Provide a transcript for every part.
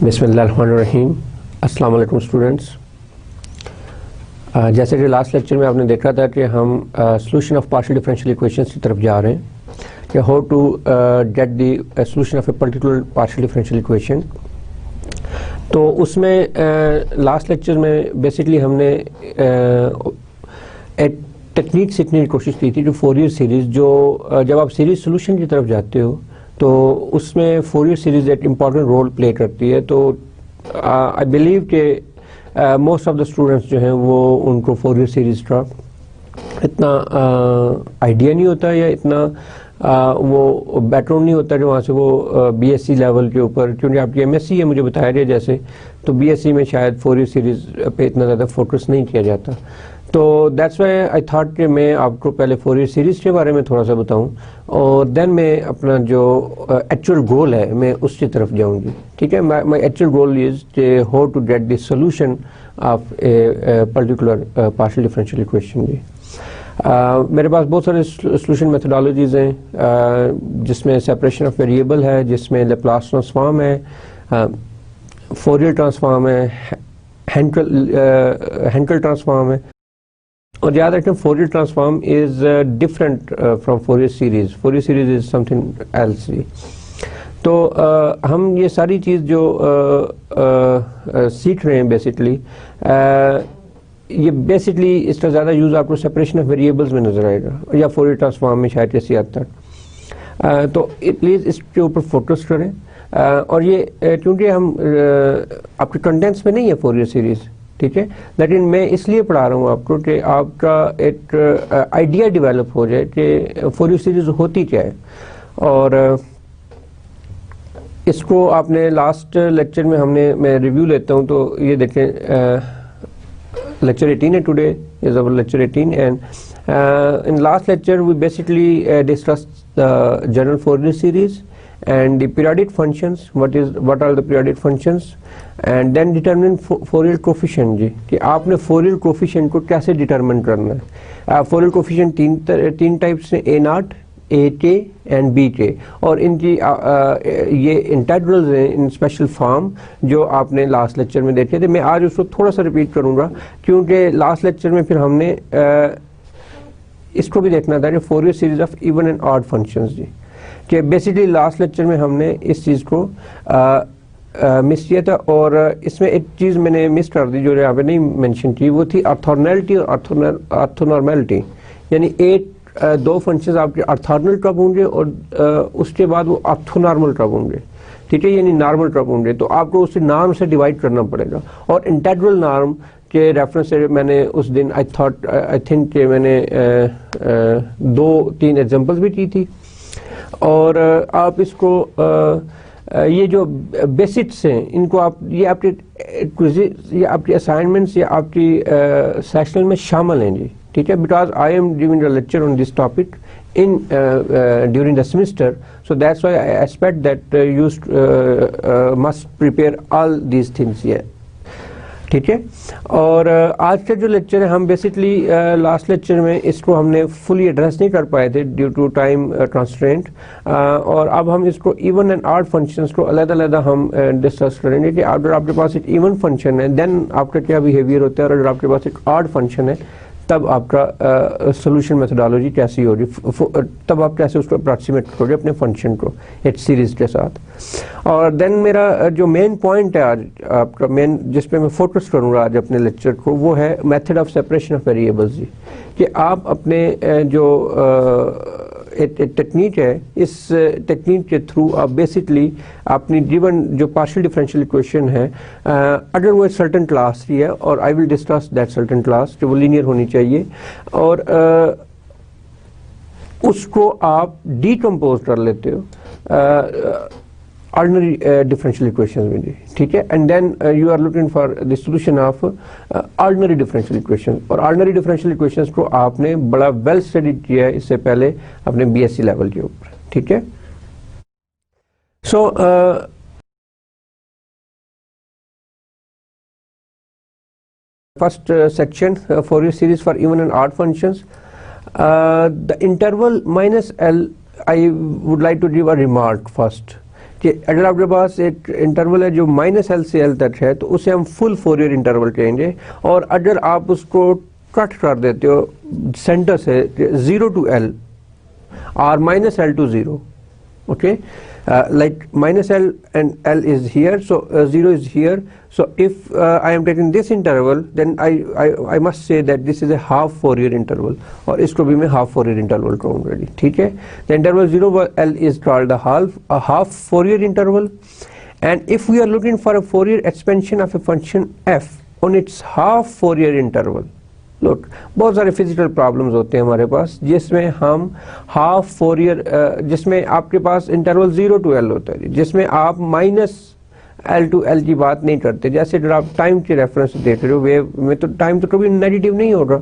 बिस्मिल्लाहिर्रहमानिर्रहीम। अस्सलाम वालेकुम स्टूडेंट्स। जैसे कि लास्ट लेक्चर में आपने देखा था कि हम solution of partial differential equations की तरफ जा रहे हैं कि how to get the solution of a particular partial differential equation. तो उसमें लास्ट लेक्चर में बेसिकली हमने एक टेक्निक सीखने की कोशिश की थी, जो फोरियर सीरीज़, जो जब आप सीरीज़ सॉल्यूशन की तरफ जाते हो तो उसमें फोरियर सीरीज़ एक इम्पॉर्टेंट रोल प्ले करती है। तो आई बिलीव कि मोस्ट ऑफ द स्टूडेंट्स जो हैं वो उनको फोरियर सीरीज़ का इतना आइडिया नहीं होता या इतना वो बैकग्राउंड नहीं होता जो वहाँ से वो बीएससी लेवल के ऊपर, क्योंकि आपकी एमएससी है मुझे बताया गया जैसे, तो बीएससी में शायद फोरियर सीरीज़ पे इतना ज़्यादा फोकस नहीं किया जाता। तो दैट्स वाई आई थॉट कि मैं आपको पहले फोरियर सीरीज़ के बारे में थोड़ा सा बताऊं और देन मैं अपना जो एक्चुअल गोल है मैं उसकी तरफ जाऊंगी। ठीक है, माय एक्चुअल गोल इज़ कि how to get the solution of a particular partial differential equation. जी मेरे पास बहुत सारे सॉल्यूशन मेथोडोलॉजीज़ हैं, जिसमें सेपरेशन ऑफ वेरिएबल है, जिसमें लैप्लास ट्रांसफॉर्म है, फोरियर ट्रांसफॉर्म है, हेंकेल ट्रांसफॉर्म है। और याद रखें Fourier transform is different from Fourier series. Fourier series is something else. तो हम ये सारी चीज़ जो सीख रहे हैं बेसिकली, ये बेसिकली इसका ज़्यादा यूज़ आपको सेपरेशन ऑफ वेरिएबल्स में नज़र आएगा या फोरियर ट्रांसफॉर्म में शायद कैसी हद तक। तो प्लीज़ इसके ऊपर फोकस करें। और ये क्योंकि हम आपके कंटेंट्स में नहीं है फोरियर सीरीज़, ठीक है, लेकिन मैं इसलिए पढ़ा रहा हूँ आपको कि आपका एक आइडिया डेवलप हो जाए कि फोरियर सीरीज होती क्या है। और इसको आपने लास्ट लेक्चर में मैं रिव्यू लेता हूँ, तो ये देखें, लेक्चर 18 है, today is our lecture 18 and in last lecture we basically discuss the general Fourier series and the periodic functions, what are the periodic functions, and then determine Fourier coefficient। जी कि आपने Fourier coefficient को कैसे determine करना है। Fourier coefficient तीन types हैं, A0, AK and BK, और इनकी ये इंटेग्रल्स हैं इन स्पेशल फॉर्म जो आपने लास्ट लेक्चर में देखे थे। मैं आज उसको थोड़ा सा रिपीट करूँगा क्योंकि लास्ट लेक्चर में फिर हमने इसको भी देखना था कि Fourier series of even and odd functions. जी कि बेसिकली लास्ट लेक्चर में हमने इस चीज़ को मिस किया था, और इसमें एक चीज़ मैंने मिस कर दी जो यहाँ पे नहीं मेंशन की, वो थी ऑर्थोनॉर्मलिटी और ऑर्थोनॉर्मलिटी। यानी दो फंक्शंस आपके ऑर्थोनॉर्मल कब होंगे और उसके बाद वो ऑर्थोनॉर्मल कब होंगे, ठीक है, यानी नॉर्मल कब होंगे। तो आपको उसे नॉर्म से डिवाइड करना पड़ेगा। और इंटेग्रल नॉर्म के रेफरेंस से मैंने उस दिन आई थिंक कि मैंने 2-3 एग्जांपल्स भी की थी। और आप इसको ये जो बेसिक्स हैं इनको आप ये आपकी असाइनमेंट्स या आपकी सेशनल में शामिल हैं। जी ठीक है, because I am giving a lecture on this topic in during the semester, so that's why I expect that you must prepare all these things. ये ठीक है। और आज का जो लेक्चर है, हम बेसिकली लास्ट लेक्चर में इसको हमने फुली एड्रेस नहीं कर पाए थे ड्यू टू टाइम कंस्ट्रेंट, और अब हम इसको इवन एंड ऑड फंक्शंस को अलग-अलग हम डिस्कस करेंगे कि अगर आपके पास एक इवन फंक्शन है देन आपका क्या बिहेवियर होता है, और अगर आपके पास एक ऑड फंक्शन है तब आपका सोल्यूशन मेथोडोलॉजी कैसी होगी, तब आप कैसे उसको अप्रॉक्सीमेट करोगे अपने फंक्शन को एक सीरीज़ के साथ। और देन मेरा जो मेन पॉइंट है आज आपका मेन जिस पे मैं फोकस करूँगा आज अपने लेक्चर को, वो है method of separation of variables. जी कि आप अपने जो एक टेक्निक है, इस टेक्निक के थ्रू आप बेसिकली अपनी गिवन जो पार्शियल डिफरेंशियल इक्वेशन है, अगर वो एक सर्टेन क्लास की है, और I will discuss that certain class जो वो लीनियर होनी चाहिए, और उसको आप डीकम्पोज कर लेते हो ऑर्डिनरी डिफरेंशियल इक्वेशंस में। जी ठीक है, and then you are looking for the solution of ordinary differential equation. और ऑर्डिनरी डिफरेंशियल इक्वेशंस को आपने बड़ा वेल स्टडी किया है इससे पहले अपने बीएससी लेवल के ऊपर, ठीक है। So first section, Fourier series for even and odd functions. The interval minus L, I would like to give a remark first कि अगर आपके पास एक इंटरवल है जो -l से l तक है तो उसे हम फुल फोरियर इंटरवल कहेंगे, और अगर आप उसको कट कर देते हो सेंटर से 0 to l or -l to 0, okay, like -l and l is here, so 0 is here, so if I am taking this interval, then I must say that this is a half Fourier interval, और इसको भी मैं half Fourier interval कहूँगा जी, ठीक है। The interval 0 by l is called a half Fourier interval, and if we are looking for a Fourier expansion of a function f on its half Fourier interval, look, बहुत सारे physical problems होते हैं हमारे पास जिसमें हम half Fourier, जिसमें आपके पास interval 0 to l होता है, जिसमें आप -l to l की बात नहीं करते। जैसे अगर आप टाइम के रेफरेंस देख रहे हो, वेव में तो टाइम तो कभी नेगेटिव नहीं होगा,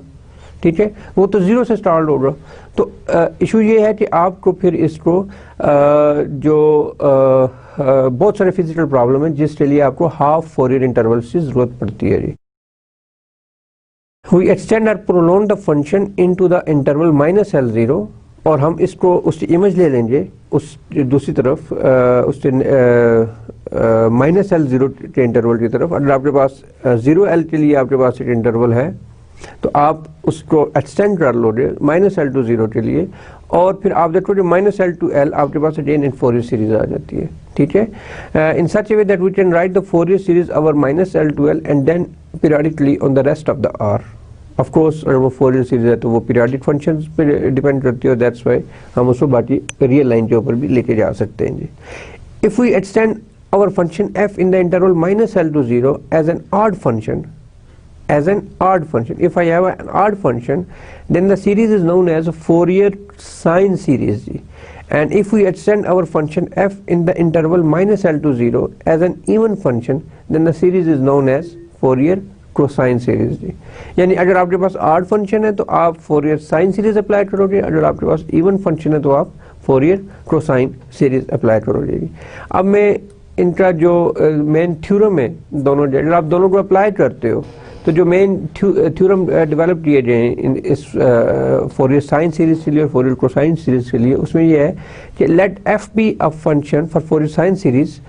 ठीक है, वो तो 0 से स्टार्ट होगा। तो इशू ये है कि आपको फिर इसको जो बहुत सारे फिजिकल प्रॉब्लम है जिसके लिए आपको हाफ फोरियर इंटरवल्स की जरूरत पड़ती है जी। We extend or prolong the function into the interval -l0, और हम इसको उसकी इमेज ले लेंगे उस दूसरी तरफ, उसके -l0 के इंटरवल की तरफ। अगर आपके पास 0l के लिए आपके पास एक इंटरवल है तो आप उसको एक्सटेंड कर लोगे -l to 0 के लिए, और फिर आप देखोगे -l to l आपके पास अगेन एक फोरियर सीरीज आ जाती है, ठीक है। In such a way that we can write the Fourier series over -l to l and then periodically on the rest of the R. Of course अगर वो फोरियर सीरीज है तो वो पीरियडिक फंक्शंस पे डिपेंड करती है, that's why हम उसको बाकी रियल लाइन के ऊपर भी लेके जा सकते हैं जी। If we extend our function f in the interval -l to 0 as an odd function, if I have an odd function, then the series is known as Fourier sine series जी। And if we extend our function f in the interval -l to 0 as an even function, then the series is known as Fourier cosine series जी। यानी अगर आपके पास odd function है तो आप Fourier sine series apply करोगे, अगर आपके पास even function है तो आप Fourier cosine series अप्लाई करोगे जी। अब मैं इनका जो मेन थ्योरम है दोनों, अगर आप दोनों को अप्लाई करते हो तो जो मेन थ्योरम डेवलप किए गए हैं इस फोरियर साइन सीरीज के लिए और फोरियर कोसाइन सीरीज के लिए, उसमें ये है कि let f be a function for Fourier sine series,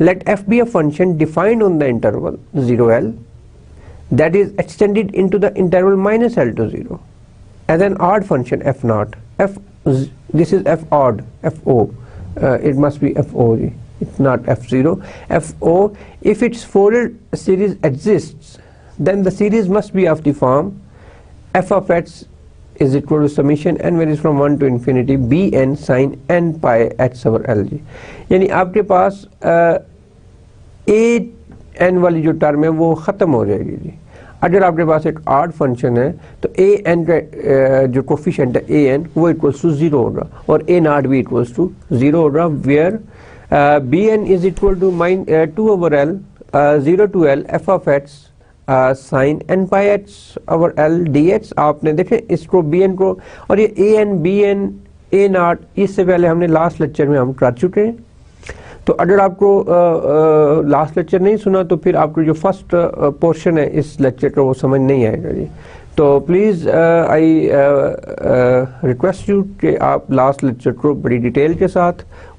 let f be a function defined on the interval 0l that is extended into the interval -l to 0 as an odd function f naught, this is f odd, fo, it must be fo, it's not f0, fo. If its Fourier series exists, then the series must be of the form f of x is equal to summation n varies from 1 to infinity bn sin n pi h over l जी। यानी आपके पास a n वाली जो term है वो ख़त्म हो जाएगी जी। अगर आपके पास एक ऑड फंक्शन है तो a n का जो कोफिशिएंट है a n वो इक्वल्स टू 0 होगा और a नॉट भी इक्वल्स टू 0 होगा, where bn is equal to 2 over l 0 to l f of x sine n pi h over l dx। आपने देखें इसको bn को, और ये an bn a नॉट इससे पहले हमने लास्ट लेक्चर में हम कर चुके हैं। तो अगर आपको लास्ट लेक्चर नहीं सुना तो फिर आपको जो फर्स्ट पोर्शन है इस लेक्चर का वो समझ नहीं आएगा जी। तो प्लीज़ आई रिक्वेस्ट यू कि आप लास्ट लेक्चर को बड़ी डिटेल के साथ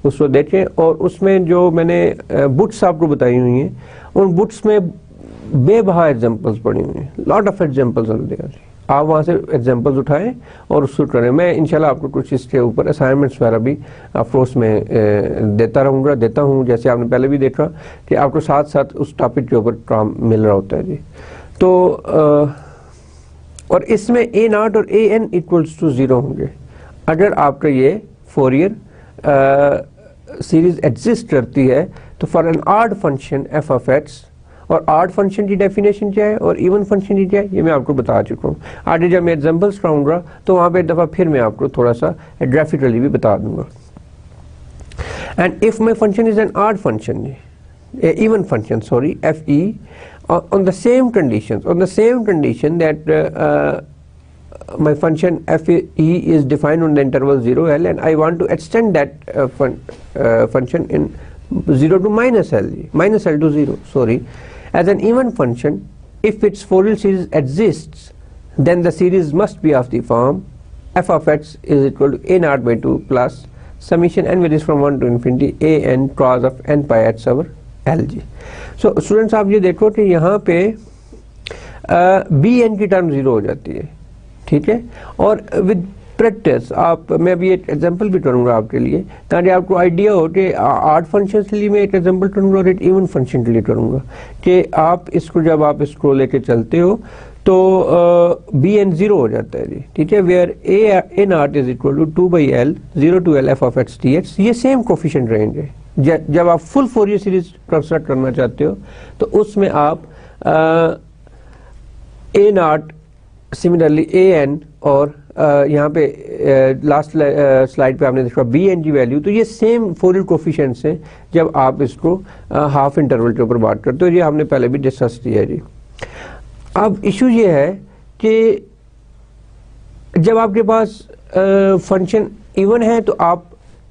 उसको देखें, और उसमें जो मैंने बुक्स आपको बताई हुई हैं उन बुक्स में बेबहा एग्जांपल्स पड़ी हुई हैं, lot of examples are there. आप वहाँ से एग्जांपल्स उठाएं और उसको करें। मैं इंशाल्लाह आपको कुछ इसके ऊपर असाइनमेंट्स वगैरह भी कोर्स में देता हूँ, जैसे आपने पहले भी देखा कि आपको साथ साथ उस टॉपिक के ऊपर काम मिल रहा होता है जी। तो और इसमें a नॉट और a n इक्वल्स टू 0 होंगे अगर आपका ये फोरियर सीरीज एग्जिस्ट करती है। तो for an odd function f of x, और ऑड फंक्शन की डेफिनेशन क्या है और इवन फंक्शन की क्या है ये मैं आपको बता चुका हूँ। आगे जब मैं एग्जांपल्स कराऊंगा तो वहाँ पे एक दफ़ा फिर मैं आपको थोड़ा सा ग्राफिकली भी बता दूंगा। And if my function is an odd function, even function sorry fe, on the same condition that my function fe is defined on the interval 0l and I want to extend that function in 0 to -l to 0 sorry as an even function. If its Fourier series exists, then the series must be of the form f of x is equal to a naught by 2 plus summation n varies from 1 to infinity a n cos of n pi h over l ji. So students आप ये देखो कि यहाँ पे B N की term zero हो जाती है, ठीक है। और विद प्रैक्टिस आप, मैं अभी एक एग्जांपल भी करूँगा आपके लिए ताकि आपको आइडिया हो कि आड फंक्शन के लिए मैं एक एग्जांपल करूँगा और एक इवन फंक्शन के लिए करूँगा कि आप इसको जब आप इसको लेके चलते हो तो बी एन जीरो हो जाता है जी, ठीक है। Where a naught is equal to 2 by l 0 to l f of x d x, ये सेम कोफिशिएंट रेंज है। जब आप फुल फोरियर सीरीज कंस्ट्रक्ट करना चाहते हो तो उसमें आप ए नॉट, सिमिलरली ए एन, और यहाँ पे लास्ट स्लाइड पे आपने देखा बी एन की वैल्यू, तो ये सेम फोरियर कोफिशिएंट्स हैं जब आप इसको हाफ इंटरवल के ऊपर बात करते हो। ये हमने पहले भी डिस्कस किया है जी। अब इशू ये है कि जब आपके पास फंक्शन इवन है तो आप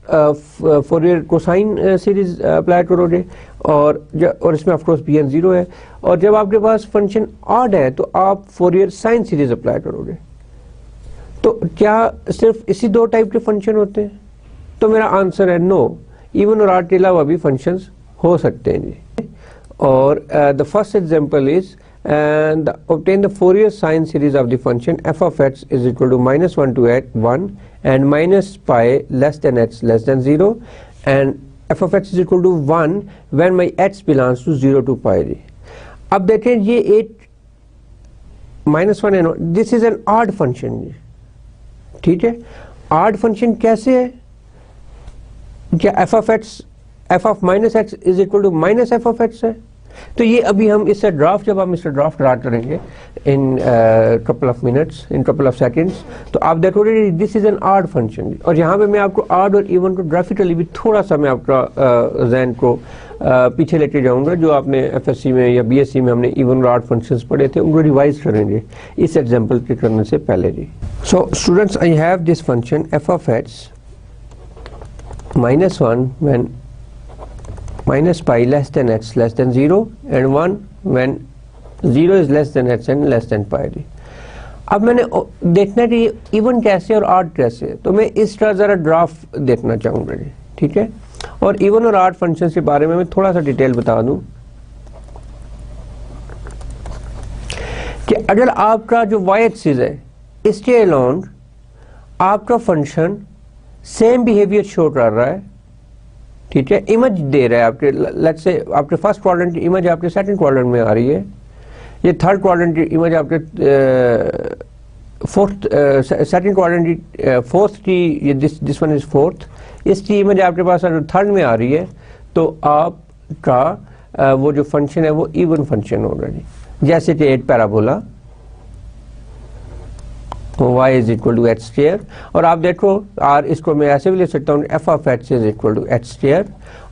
फोरियर कोसाइन सीरीज अप्लाई करोगे और इसमें of course b n zero है। और जब आपके पास फंक्शन ऑड है तो आप फोरियर साइन सीरीज अप्लाई करोगे। तो क्या सिर्फ इसी दो टाइप के फंक्शन होते हैं? तो मेरा आंसर है नो, इवन और ऑड के अलावा भी फंक्शंस हो सकते हैं जी। और the first example is and obtain the Fourier sine series of the function f of x is equal to -1 to 1 and minus pi less than x less than 0 and f of x is equal to 1 when my x belongs to 0 to pi जी। अब देखें ये एक -1 है, this is an odd function जी, ठीक है। Odd function कैसे है? क्या f of minus x is equal to minus f of x है? तो ये अभी हम इससे ड्राफ्ट, जब हम इससे ड्राफ्ट स्टार्ट करेंगे in couple of minutes, in couple of seconds, तो आप देखोगे this is an odd function. और यहाँ पे मैं आपको ऑड और इवन को ग्राफिकली भी थोड़ा सा मैं आपका ज़हन को पीछे लेके जाऊंगा। जो आपने एफएससी में या बीएससी में हमने इवन और ऑड फंक्शंस पढ़े थे उनको रिवाइज करेंगे इस एग्जाम्पल के करने से पहले जी। So students, I have this function f of x -1 when minus pi less than x less than 0 and 1 when 0 is less than x and less than pi जी। अब मैंने देखना कि इवन कैसे और ऑड कैसे है, तो मैं इस तरह जरा ग्राफ देखना चाहूंगा जी, ठीक है। और इवन और ऑड फंक्शन के बारे में मैं थोड़ा सा डिटेल बता दूं कि अगर आपका जो y एक्सिस है इसके अलोंग आपका फंक्शन सेम बिहेवियर शो कर रहा है, ठीक है, इमेज दे रहा है आपके, लेट्स से आपके फर्स्ट क्वाड्रेंट की इमेज आपके सेकंड क्वाड्रेंट में आ रही है, ये थर्ड क्वाड्रेंट की इमेज आपके फोर्थ, सेकंड क्वाड्रेंट की फोर्थ की, ये दिस वन इज फोर्थ, इसकी इमेज आपके पास थर्ड में आ रही है, तो आपका वो जो फंक्शन है वो इवन फंक्शन होगा जी। जैसे कि एक parabola y is equal to h square, और आप देखो आर, इसको मैं ऐसे भी ले सकता हूँ f of h is equal to h square,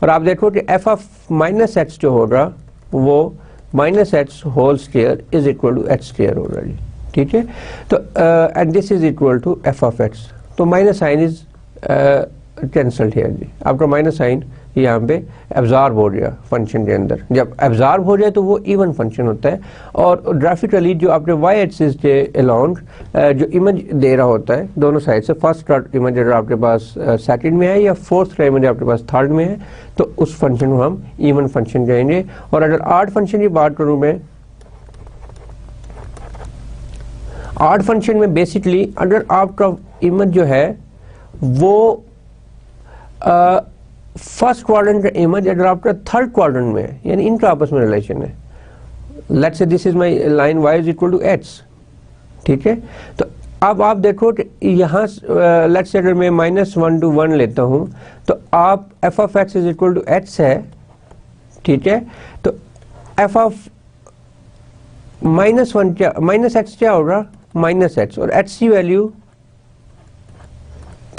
और आप देखो कि एफ ऑफ माइनस एच जो होगा वो minus h whole square is equal to h square होगा जी, ठीक है। तो and this is equal to f of x, तो माइनस साइन इज कैंसल्ड है जी। आपका माइनस साइन यहाँ पे एब्जॉर्ब हो गया फंक्शन के अंदर। जब एब्जॉर्ब हो जाए तो वो इवन फंक्शन होता है। और ग्राफिकली जो आपके वाई एक्सिस के अलोंग जो इमेज दे रहा होता है दोनों साइड से, फर्स्ट इमेज अगर आपके पास सेकंड में है या फोर्थ इमेज आपके पास थर्ड में है, तो उस फंक्शन को हम इवन फंक्शन कहेंगे। और अगर ऑड फंक्शन की बात करूँ मैं, ऑड फंक्शन में बेसिकली अगर आपका इमेज जो है वो फर्स्ट क्वाड्रेंट का इमेज अगर आपका थर्ड क्वाड्रेंट में है, यानी इनका आपस में रिलेशन है, let's say this is my line y is equal to h, ठीक है। तो अब आप देखो कि यहाँ लेट्स से अगर मैं -1 to 1 लेता हूँ तो आप f of x is equal to h है, ठीक है। तो f ऑफ -1 क्या, -x क्या होगा, -x, और h की वैल्यू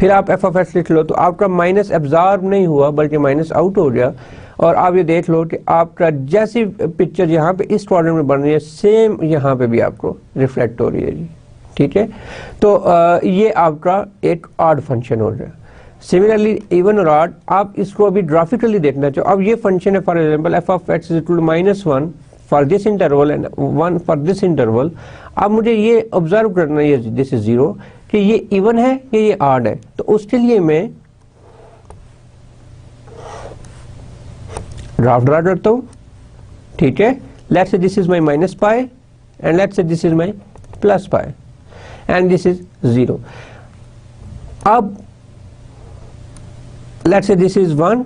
फिर आप एफ ऑफ एक्स लिख लो, तो आपका माइनस एब्जॉर्ब नहीं हुआ बल्कि माइनस आउट हो गया। और आप ये देख लो कि आपका जैसी पिक्चर यहाँ पे इस क्वाड्रेंट में बन रही है सेम यहाँ पे भी आपको रिफ्लेक्ट हो रही है जी, ठीक है। तो ये आपका एक ऑड फंक्शन हो गया। सिमिलरली इवन और ऑड, आप इसको अभी ग्राफिकली देखना चाहो। अब ये फंक्शन है for example f of x is equal to -1 for this interval and 1 for this interval. अब मुझे ये ऑब्जर्व करना है दिस इज 0 कि ये इवन है या ये ऑड है। तो उसके लिए मैं ड्राफ्ट ड्रा करता हूँ, ठीक है। Let's say this is my minus pi and let's say this is my plus pi and this is 0। अब let's say this is 1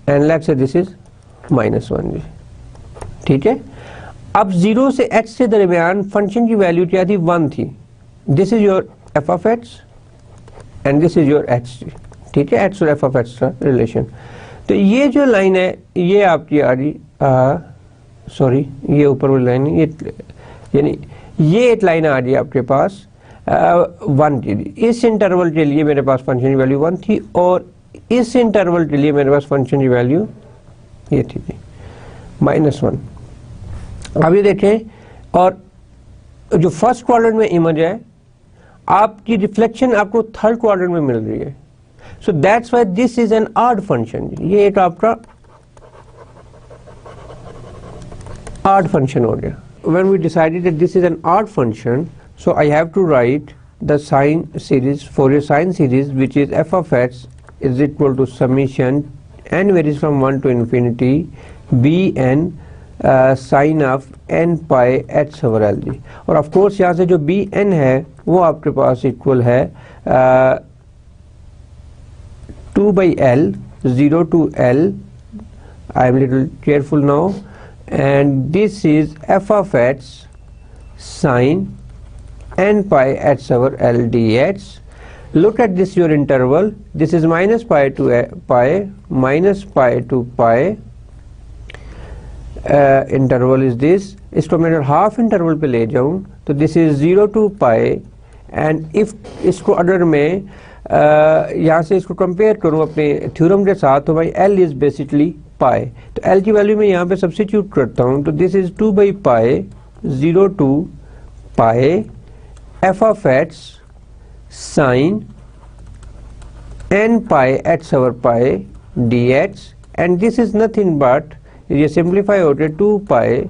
and let's say this is -1 जी, ठीक है। अब 0 से h से दरमियान फंक्शन की वैल्यू क्या थी, 1 थी। This is your f of h and this is your h, ठीक है, h और f ऑफ h का रिलेशन। तो ये जो लाइन है ये आपकी आ रही, सॉरी ये ऊपर वाली लाइन, ये यानी ये एक लाइन आ रही है आपके पास 1 के लिए। इस इंटरवल के लिए मेरे पास फंक्शन की वैल्यू 1 थी और इस इंटरवल के लिए मेरे पास फंक्शन की वैल्यू ये थी -1। अब ये देखें, और जो फर्स्ट क्वाड्रेंट में इमेज है आपकी रिफ्लेक्शन आपको थर्ड क्वाड्रेंट में मिल रही है। So that's why this is an odd function. ये एक आपका odd function हो गया। When we decided that this is an odd function, so I have to write the sine series, Fourier sine series, which is f of x is equal to summation n varies from 1 to infinity bn sine of n pi h over l जी। और of course यहाँ से जो bn है वो आपके पास equal है 2 by l, 0 to l। I am little careful now, and this is f of h sine n pi h over l dx. Look at this your interval, this is minus pi to pi, minus pi to pi, interval is this। इसको मैं half interval पे ले जाऊं तो this is 0 to pi, and if इसको अगर मैं यहाँ से इसको कंपेयर करूं अपने थ्योरम के साथ तो भाई l is basically पाई, तो l की वैल्यू मैं यहाँ पे सब्स्टिट्यूट करता हूँ तो this is 2 by pi 0 to pi f of h sin n pi h over pi dx, and this is nothing but ये सिंप्लीफाई होते 2 पाई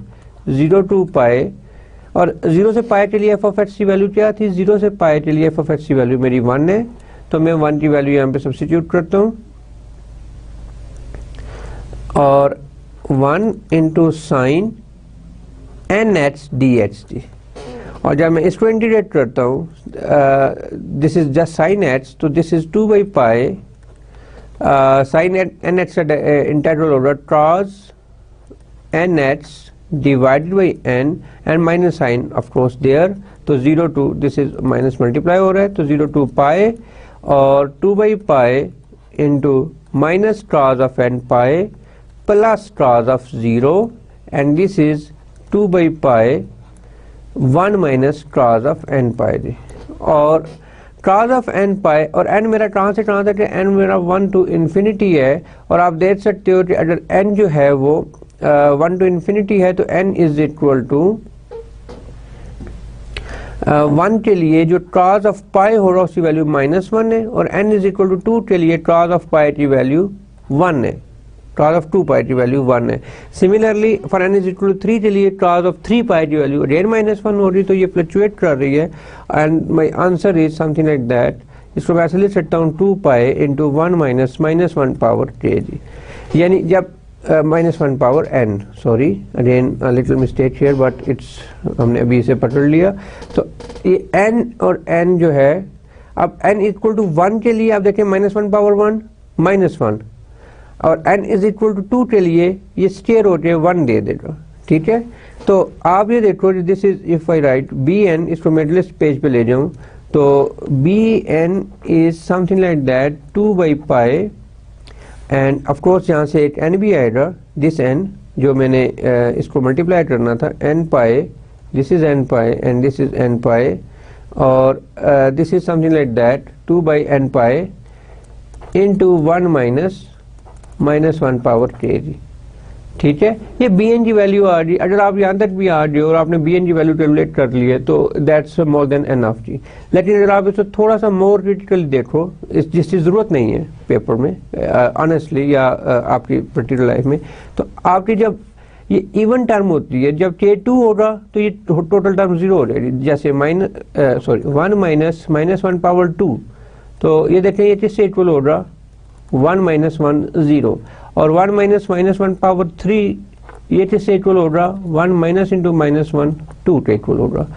0 to पाई, और 0 से पाई के लिए f of h की वैल्यू क्या थी, 0 से पाई के लिए f of h की वैल्यू मेरी 1 है, तो मैं 1 की वैल्यू यहाँ पे सब्स्टिट्यूट करता हूँ और 1 into sin nh dh जी। और जब मैं इसको इंटीग्रेट करता हूँ this is just sin h, तो this is 2 by pi sin nh का इंटीग्रल होगा cos nh divided by n and minus sign of course there, तो 0 to this is minus multiply हो रहा है तो 0 to पाई और 2 by pi into minus cos of n pi plus cos of 0, and this is 2 by pi 1 minus cos of n pi जी। और cos of n pi, और n मेरा कहाँ से कहाँ तक है, n मेरा 1 to infinity है, और आप देख सकते हो कि अगर n जो है वो 1 to infinity है तो n is equal to 1 के लिए जो cos of pi हो रहा है उसकी वैल्यू -1 है, और n is equal to 2 के लिए cos of pi की वैल्यू 1 है, cos of 2 pi की वैल्यू 1 है। Similarly for n is equal to 3 के लिए cos of 3 pi की वैल्यू अगेन -1 हो रही, तो ये फ्लक्चुएट कर रही है, and my answer is something like that. इसको मैं ऐसे लिख सकता हूँ 2 pi into 1 minus -1 power k जी, यानी जब -1 power n, sorry again little mistake here but it's हमने अभी इसे पकड़ लिया। तो ये n और n जो है, अब n इक्वल टू 1 के लिए आप देखें -1 power 1 -1, और n इज इक्वल टू 2 के लिए ये स्केयर होके 1 दे देगा, ठीक है। तो आप ये देखो this is if I right bn, इसको मैं लिस्ट पेज पे ले जाऊं तो bn is something like that 2 by pi, and of course यहाँ से एक n भी आएगा, दिस n जो मैंने इसको मल्टीप्लाई करना था n pi, this is n pi and this is n पाई, और this is something like that 2 by n pi into 1 minus 1 power k जी, ठीक है। ये bn की वैल्यू आ रही, अगर आप यहाँ तक भी आ रही हो और आपने bn की वैल्यू कैलकुलेट कर ली है तो दैट्स मोर देन एनफ जी। लेकिन अगर आप इसको थोड़ा सा मोर क्रिटिकली देखो, जिसकी ज़रूरत नहीं है पेपर में ऑनेस्टली या आपकी प्रैक्टिकल लाइफ में, तो आपकी जब ये इवन टर्म होती है, जब k2 होगा तो ये टोटल टर्म 0 हो जाएगी, जैसे 1 minus -1 पावर 2, तो ये देखें ये किससे इक्वल होगा 1 माइनस 1 0 और 1 माइनस माइनस 1 पावर 3 ये किससे इक्वल होगा 1 माइनस इंटू माइनस 1 2 के इक्वल होगा।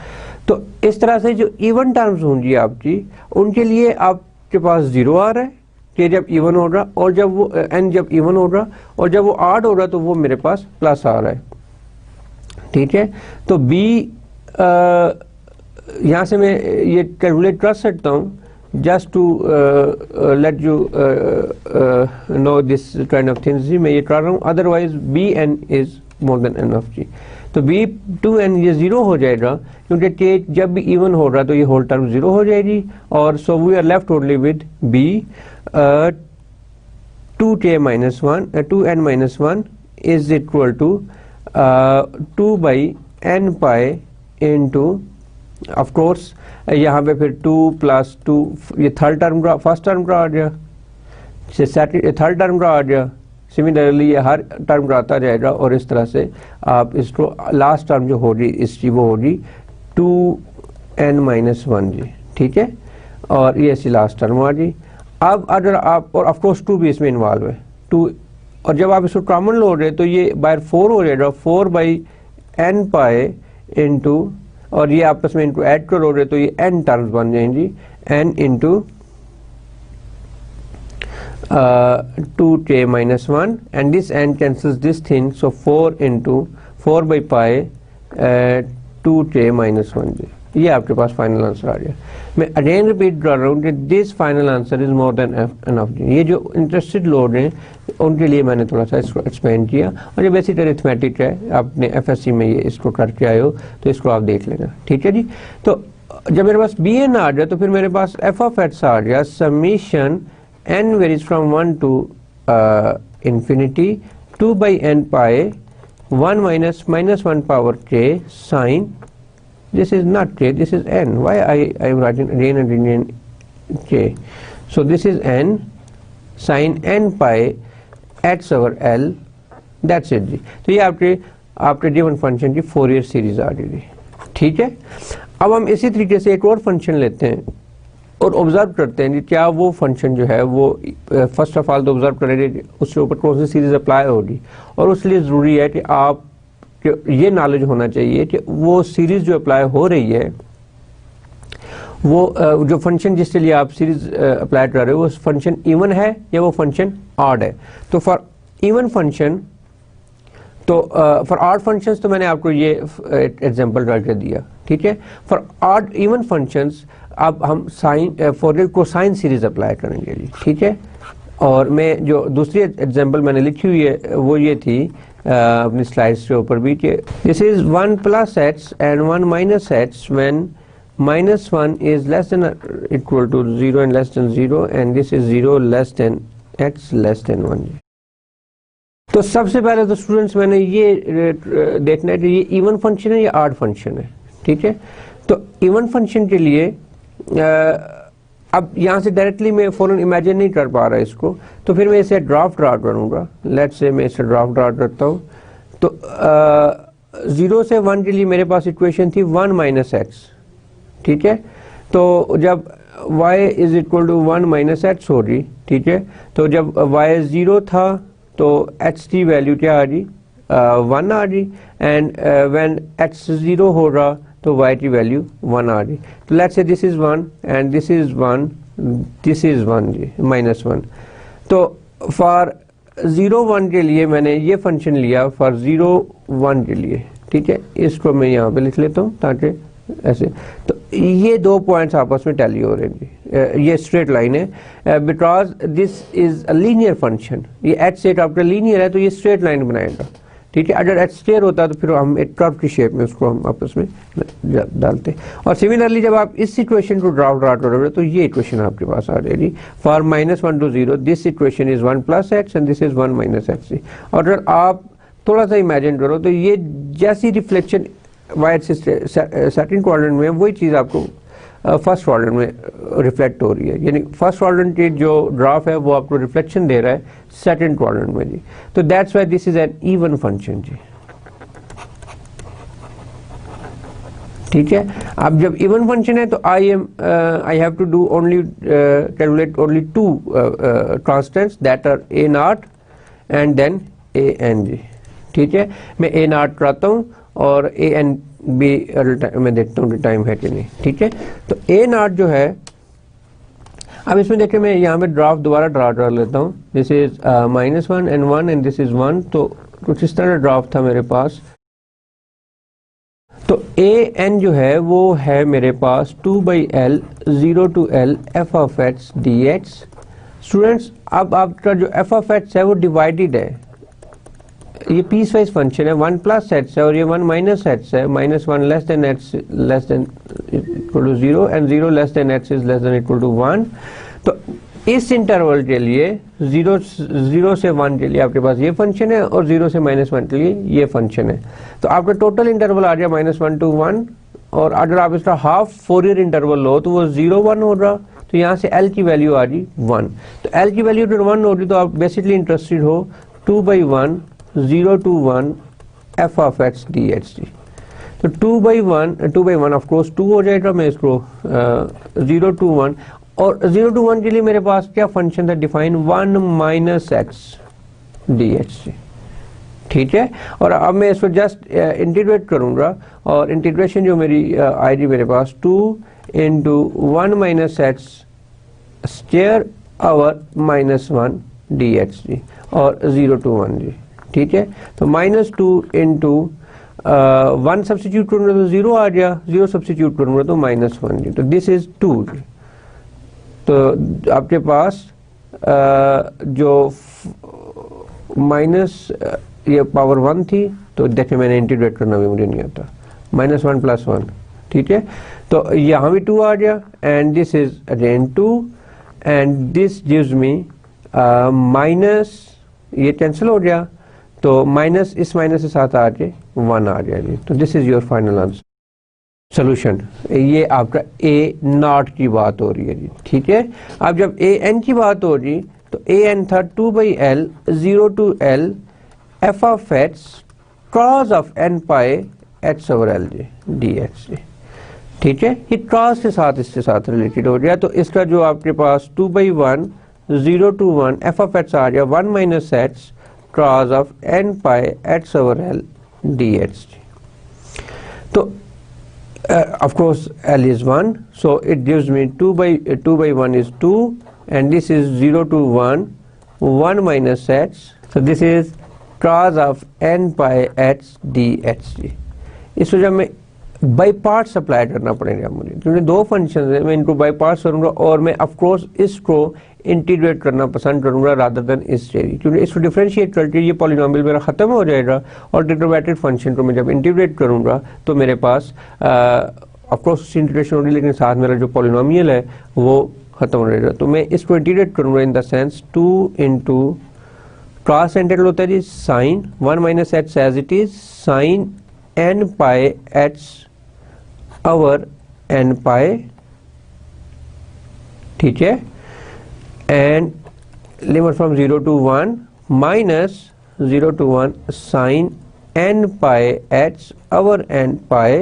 तो इस तरह से जो इवन टर्म्स होंगी आपकी उनके लिए आपके पास 0 आ रहा है कि जब इवन हो रहा, और जब वो n जब इवन हो रहा और जब वो ऑड हो रहा तो वो मेरे पास प्लस आ रहा है। ठीक है, तो b यहाँ से मैं ये कैलकुलेट कर सकता हूँ just to let you know this kind of things जी, मैं ये कर रहा हूँ, otherwise bn is more than enough जी। तो b2n ये 0 हो जाएगा क्योंकि k जब भी इवन हो रहा तो ये होल टर्म 0 हो जाएगी, और so we are left only with b 2k minus 1 2n minus 1 is equal to 2 by n pi into of course यहाँ पे फिर 2 प्लस 2 ये थर्ड टर्म का फर्स्ट टर्म का आ गया, थर्ड टर्म का आ गया, सिमिलरली ये हर टर्म का आता जाएगा और इस तरह से आप इसको लास्ट टर्म जो होगी इसकी वो होगी 2n माइनस 1 जी। ठीक है, और ये ऐसी लास्ट टर्म आ गई। अब अगर आप और ऑफ कोर्स 2 भी इसमें इन्वॉल्व है 2, और जब आप इसको कॉमन लो रहे तो ये बाय 4 हो जाएगा 4 बाई n पाए इंटू, और ये आपस में इनको ऐड करोगे तो ये n टर्म्स बन जाएंगी n into 2k minus 1 and this n cancels this thing, so 4 into 4 by pi 2k minus 1 जी। ये आपके पास फाइनल आंसर आ गया। मैं अगेन रिपीट कर रहा हूँ कि this final answer is more than enough जी। ये जो इंटरेस्टेड लोग हैं उनके लिए मैंने थोड़ा सा इसको एक्सप्लेन किया, और ये बेसिक अरिथमेटिक है, आपने एफएससी में ये इसको करके आए हो तो इसको आप देख लेना। ठीक है जी, तो जब मेरे पास बी एन आ गया तो फिर मेरे पास एफ ऑफ एक्स आ गया summation n varies from 1 to infinity 2 by n pi 1 minus minus 1 power k sine, this is not k, this is n, why I am writing again and again k, so this is n sine n pi x over l, that's it जी। तो ये आपके given function की Fourier series आ गई। ठीक है, अब हम इसी तरीके से एक और फंक्शन लेते हैं और ऑब्जर्व करते हैं कि क्या वो फंक्शन जो है वो फर्स्ट ऑफ ऑल तो ऑब्जर्व करेंगे उसके ऊपर कौन सी सीरीज अप्लाई होगी, और उसलिए ज़रूरी है कि आप ये नॉलेज होना चाहिए कि वो सीरीज जो अप्लाई हो रही है वो जो फंक्शन जिसके लिए आप सीरीज अप्लाई कर रहे हो वो फंक्शन इवन है या वो फंक्शन ऑड है। तो फॉर इवन फंक्शन तो फॉर ऑड फंक्शंस तो मैंने आपको ये एग्जांपल करके दिया। ठीक है, फॉर ऑड इवन फंक्शंस अब हम sine for cosine series apply करेंगे जी। ठीक है, और मैं जो दूसरी एग्जांपल मैंने लिखी हुई है वो ये थी अपनी स्लाइड्स के ऊपर भी कि this is 1 plus x and 1 minus x when minus 1 is less than equal to 0 and less than 0 and this is 0 less than x less than 1। तो सबसे पहले तो स्टूडेंट्स मैंने ये देखना है कि ये इवन फंक्शन है या ऑड फंक्शन है। ठीक है, तो इवन फंक्शन के लिए अब यहाँ से डायरेक्टली मैं फौरन इमेजिन नहीं कर पा रहा इसको, तो फिर मैं इसे ड्राफ्ट ड्रा करूँगा। लेट्स से मैं इसे ड्राफ्ट ड्रा करता हूँ। तो 0 से 1 के लिए मेरे पास इक्वेशन थी 1 माइनस एक्स। ठीक है, तो जब y is equal to 1 minus x हो रही, ठीक है, तो जब y 0 था तो x की वैल्यू क्या आ रही 1 आ रही, एंड व्हेन x 0 हो रहा तो y की वैल्यू 1 आ रही। तो let's say this is 1 and this is 1, this is 1 जी माइनस 1। तो फॉर 0 1 के लिए मैंने ये फंक्शन लिया फॉर 0 1 के लिए। ठीक है, इसको मैं यहाँ पे लिख लेता हूँ ताकि ऐसे, तो ये दो पॉइंट्स आपस में टैली हो रहे हैं। ये स्ट्रेट लाइन है because this is a linear function, ये एच सेट आपका लीनियर है तो ये स्ट्रेट लाइन बनाएगा। ठीक है, अगर एच स्क्वायर होता तो फिर हम एक कर्व की शेप में उसको हम आपस में डालते। और सिमिलरली जब आप इस इक्वेशन को ड्रा करोगे तो ये इक्वेशन आपके पास आ जाएगी for -1 to 0 this equation is 1 plus x and this is 1 minus x. और अगर आप थोड़ा सा इमेजिन करो तो ये जैसी रिफ्लेक्शन वाई से सेकंड क्वाड्रेंट में वही चीज़ आपको फर्स्ट क्वाड्रेंट में रिफ्लेक्ट हो रही है, यानी फर्स्ट क्वाड्रेंट की जो ग्राफ है वो आपको रिफ्लेक्शन दे रहा है सेकंड क्वाड्रेंट में जी। तो that's why this is an even function जी। ठीक है। अब जब इवन फंक्शन है तो I have to do only calculate only two constants that are a naught and then a n जी। ठीक है, मैं ए नॉट कराता हूँ और ए एन भी मैं देखता हूँ टाइम है कि नहीं। ठीक है, तो ए नॉट जो है, अब इसमें देखिए मैं यहाँ पे ड्राफ्ट दोबारा ड्रा कर लेता हूँ। This is -1 and 1 and this is 1, तो कुछ इस तरह ड्राफ्ट था मेरे पास। तो ए एन जो है वो है मेरे पास 2/L 0 to L f of x dx। Students, अब आपका जो f of x है वो डिवाइडेड है, ये पीस वाइज फंक्शन है, 1 प्लस एच है और ये 1 माइनस एच है। -1 less than h less than equal to 0 and 0 less than h is less than equal to 1। तो इस इंटरवल के लिए 0 से 1 के लिए आपके पास ये फंक्शन है और 0 से -1 के लिए ये फंक्शन है। तो आपका टोटल इंटरवल आ गया -1 to 1, और अगर आप इसका हाफ फोरियर इंटरवल लो तो वो 0 1 हो रहा, तो यहाँ से L की वैल्यू आ गई 1। तो L की वैल्यू अगर 1 होगी तो आप बेसिकली इंटरेस्टेड हो 2/1 0 to 1 f of x dx। तो 2/1 ऑफ कोर्स 2 हो जाएगा, मैं इसको 0 to 1, और 0 to 1 के लिए मेरे पास क्या फंक्शन था डिफाइन, 1 माइनस एक्स dx। ठीक है, और अब मैं इसको जस्ट इंटीग्रेट करूंगा, और इंटीग्रेशन जो मेरी आएगी मेरे पास 2 into 1 माइनस एक्स स्क्वायर और -1 dx जी, और 0 to 1 जी। ठीक है, तो -2 into 1 सब्स्टिट्यूट करूंगा तो 0 आ गया, 0 सब्स्टिट्यूट करूंगा तो -1 जी। तो दिस इज 2 जी। तो आपके पास जो माइनस ये पावर 1 थी, तो देखिए मैंने इंटीग्रेट करना भी मुझे नहीं आता, -1 + 1। ठीक है, तो यहाँ भी 2 आ गया, and this is again 2, and this gives me minus, ये कैंसिल हो गया, तो माइनस इस माइनस के साथ आके 1 आ गया जी। तो this is your final answer solution. ये आपका ए नॉट की बात हो रही है जी। ठीक है, अब जब ए एन की बात हो रही, तो ए एन था 2/L 0 to L f of x cos of n pi x over L ji dx जी। ठीक है, ये cos के साथ इसके साथ रिलेटेड हो गया, तो इसका जो आपके पास 2/1 0 to 1 f of x आ गया 1 minus x cos of n pi x over L dx। तो of course L is 1, so it gives me 2/1 is 2, and this is 0 to 1 minus x, so this is cos of n pi x dx। इसको जब मैं by parts apply करना पड़ेगा मुझे, क्योंकि दो function है, मैं इनको बाई पार्ट्स करूंगा, और मैं ऑफ कोर्स इसको इंटीग्रेट करना पसंद करूंगा रादर देन इस चेरी, क्योंकि इसको डिफरेंशिएट करके ये पॉलिनोमियल मेरा खत्म हो जाएगा, और डिटरमिनेंट फंक्शन को मैं जब इंटीग्रेट करूंगा तो मेरे पास ऑफ कोर्स इंटीग्रेशन होगी, लेकिन साथ मेरा जो पॉलिनोमियल है वो खत्म हो जाएगा। तो मैं इसको इंटीग्रेट करूंगा in the sense 2 into cross integral होता है जी sine 1 minus h as it is sine n pi h over n pi, ठीक है, and limit from 0 to 1 minus 0 to 1 sin n pi h over n pi,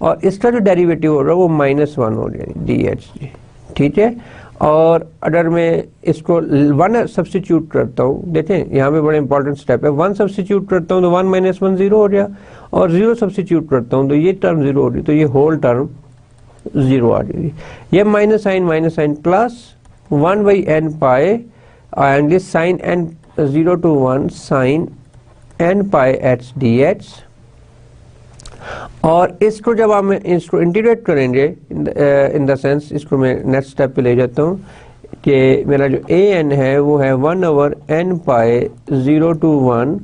और इसका जो derivative हो रहा है वो -1 हो जाएगी dh जी। ठीक है, और अगर मैं इसको 1 सब्स्टिट्यूट करता हूँ, देखें यहाँ पे बड़ा इंपॉर्टेंट स्टेप है, 1 सब्स्टिट्यूट करता हूँ तो 1 माइनस 1 0 हो गया, और 0 सब्स्टिट्यूट करता हूँ तो ये टर्म 0 हो गई, तो ये होल टर्म 0 आ जाएगी। ये minus sine plus 1/n pi, and this sine n 0 to 1 sine n pi h dh, और इसको जब आप इसको इंटीग्रेट करेंगे इन द सेंस, इसको मैं नेक्स्ट स्टेप पे ले जाता हूँ कि मेरा जो ए एन है वो है 1/n पाई 0 to 1,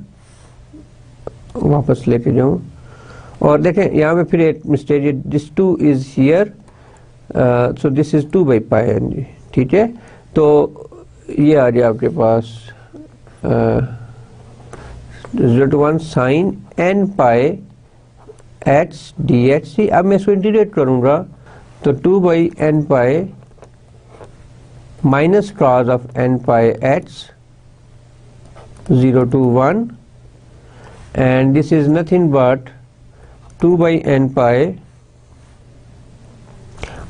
वापस लेके जाऊँ, और देखें यहाँ पे फिर एक मिस्टेक है, this 2 is here, so this is 2/πn जी। ठीक है, तो ये आ गया आपके पास 0 to 1 sine n pi h dh। अब मैं इसको इंटीग्रेट करूंगा तो 2/n pi minus cos of n pi h 0 to 1, and this is nothing but 2/n pi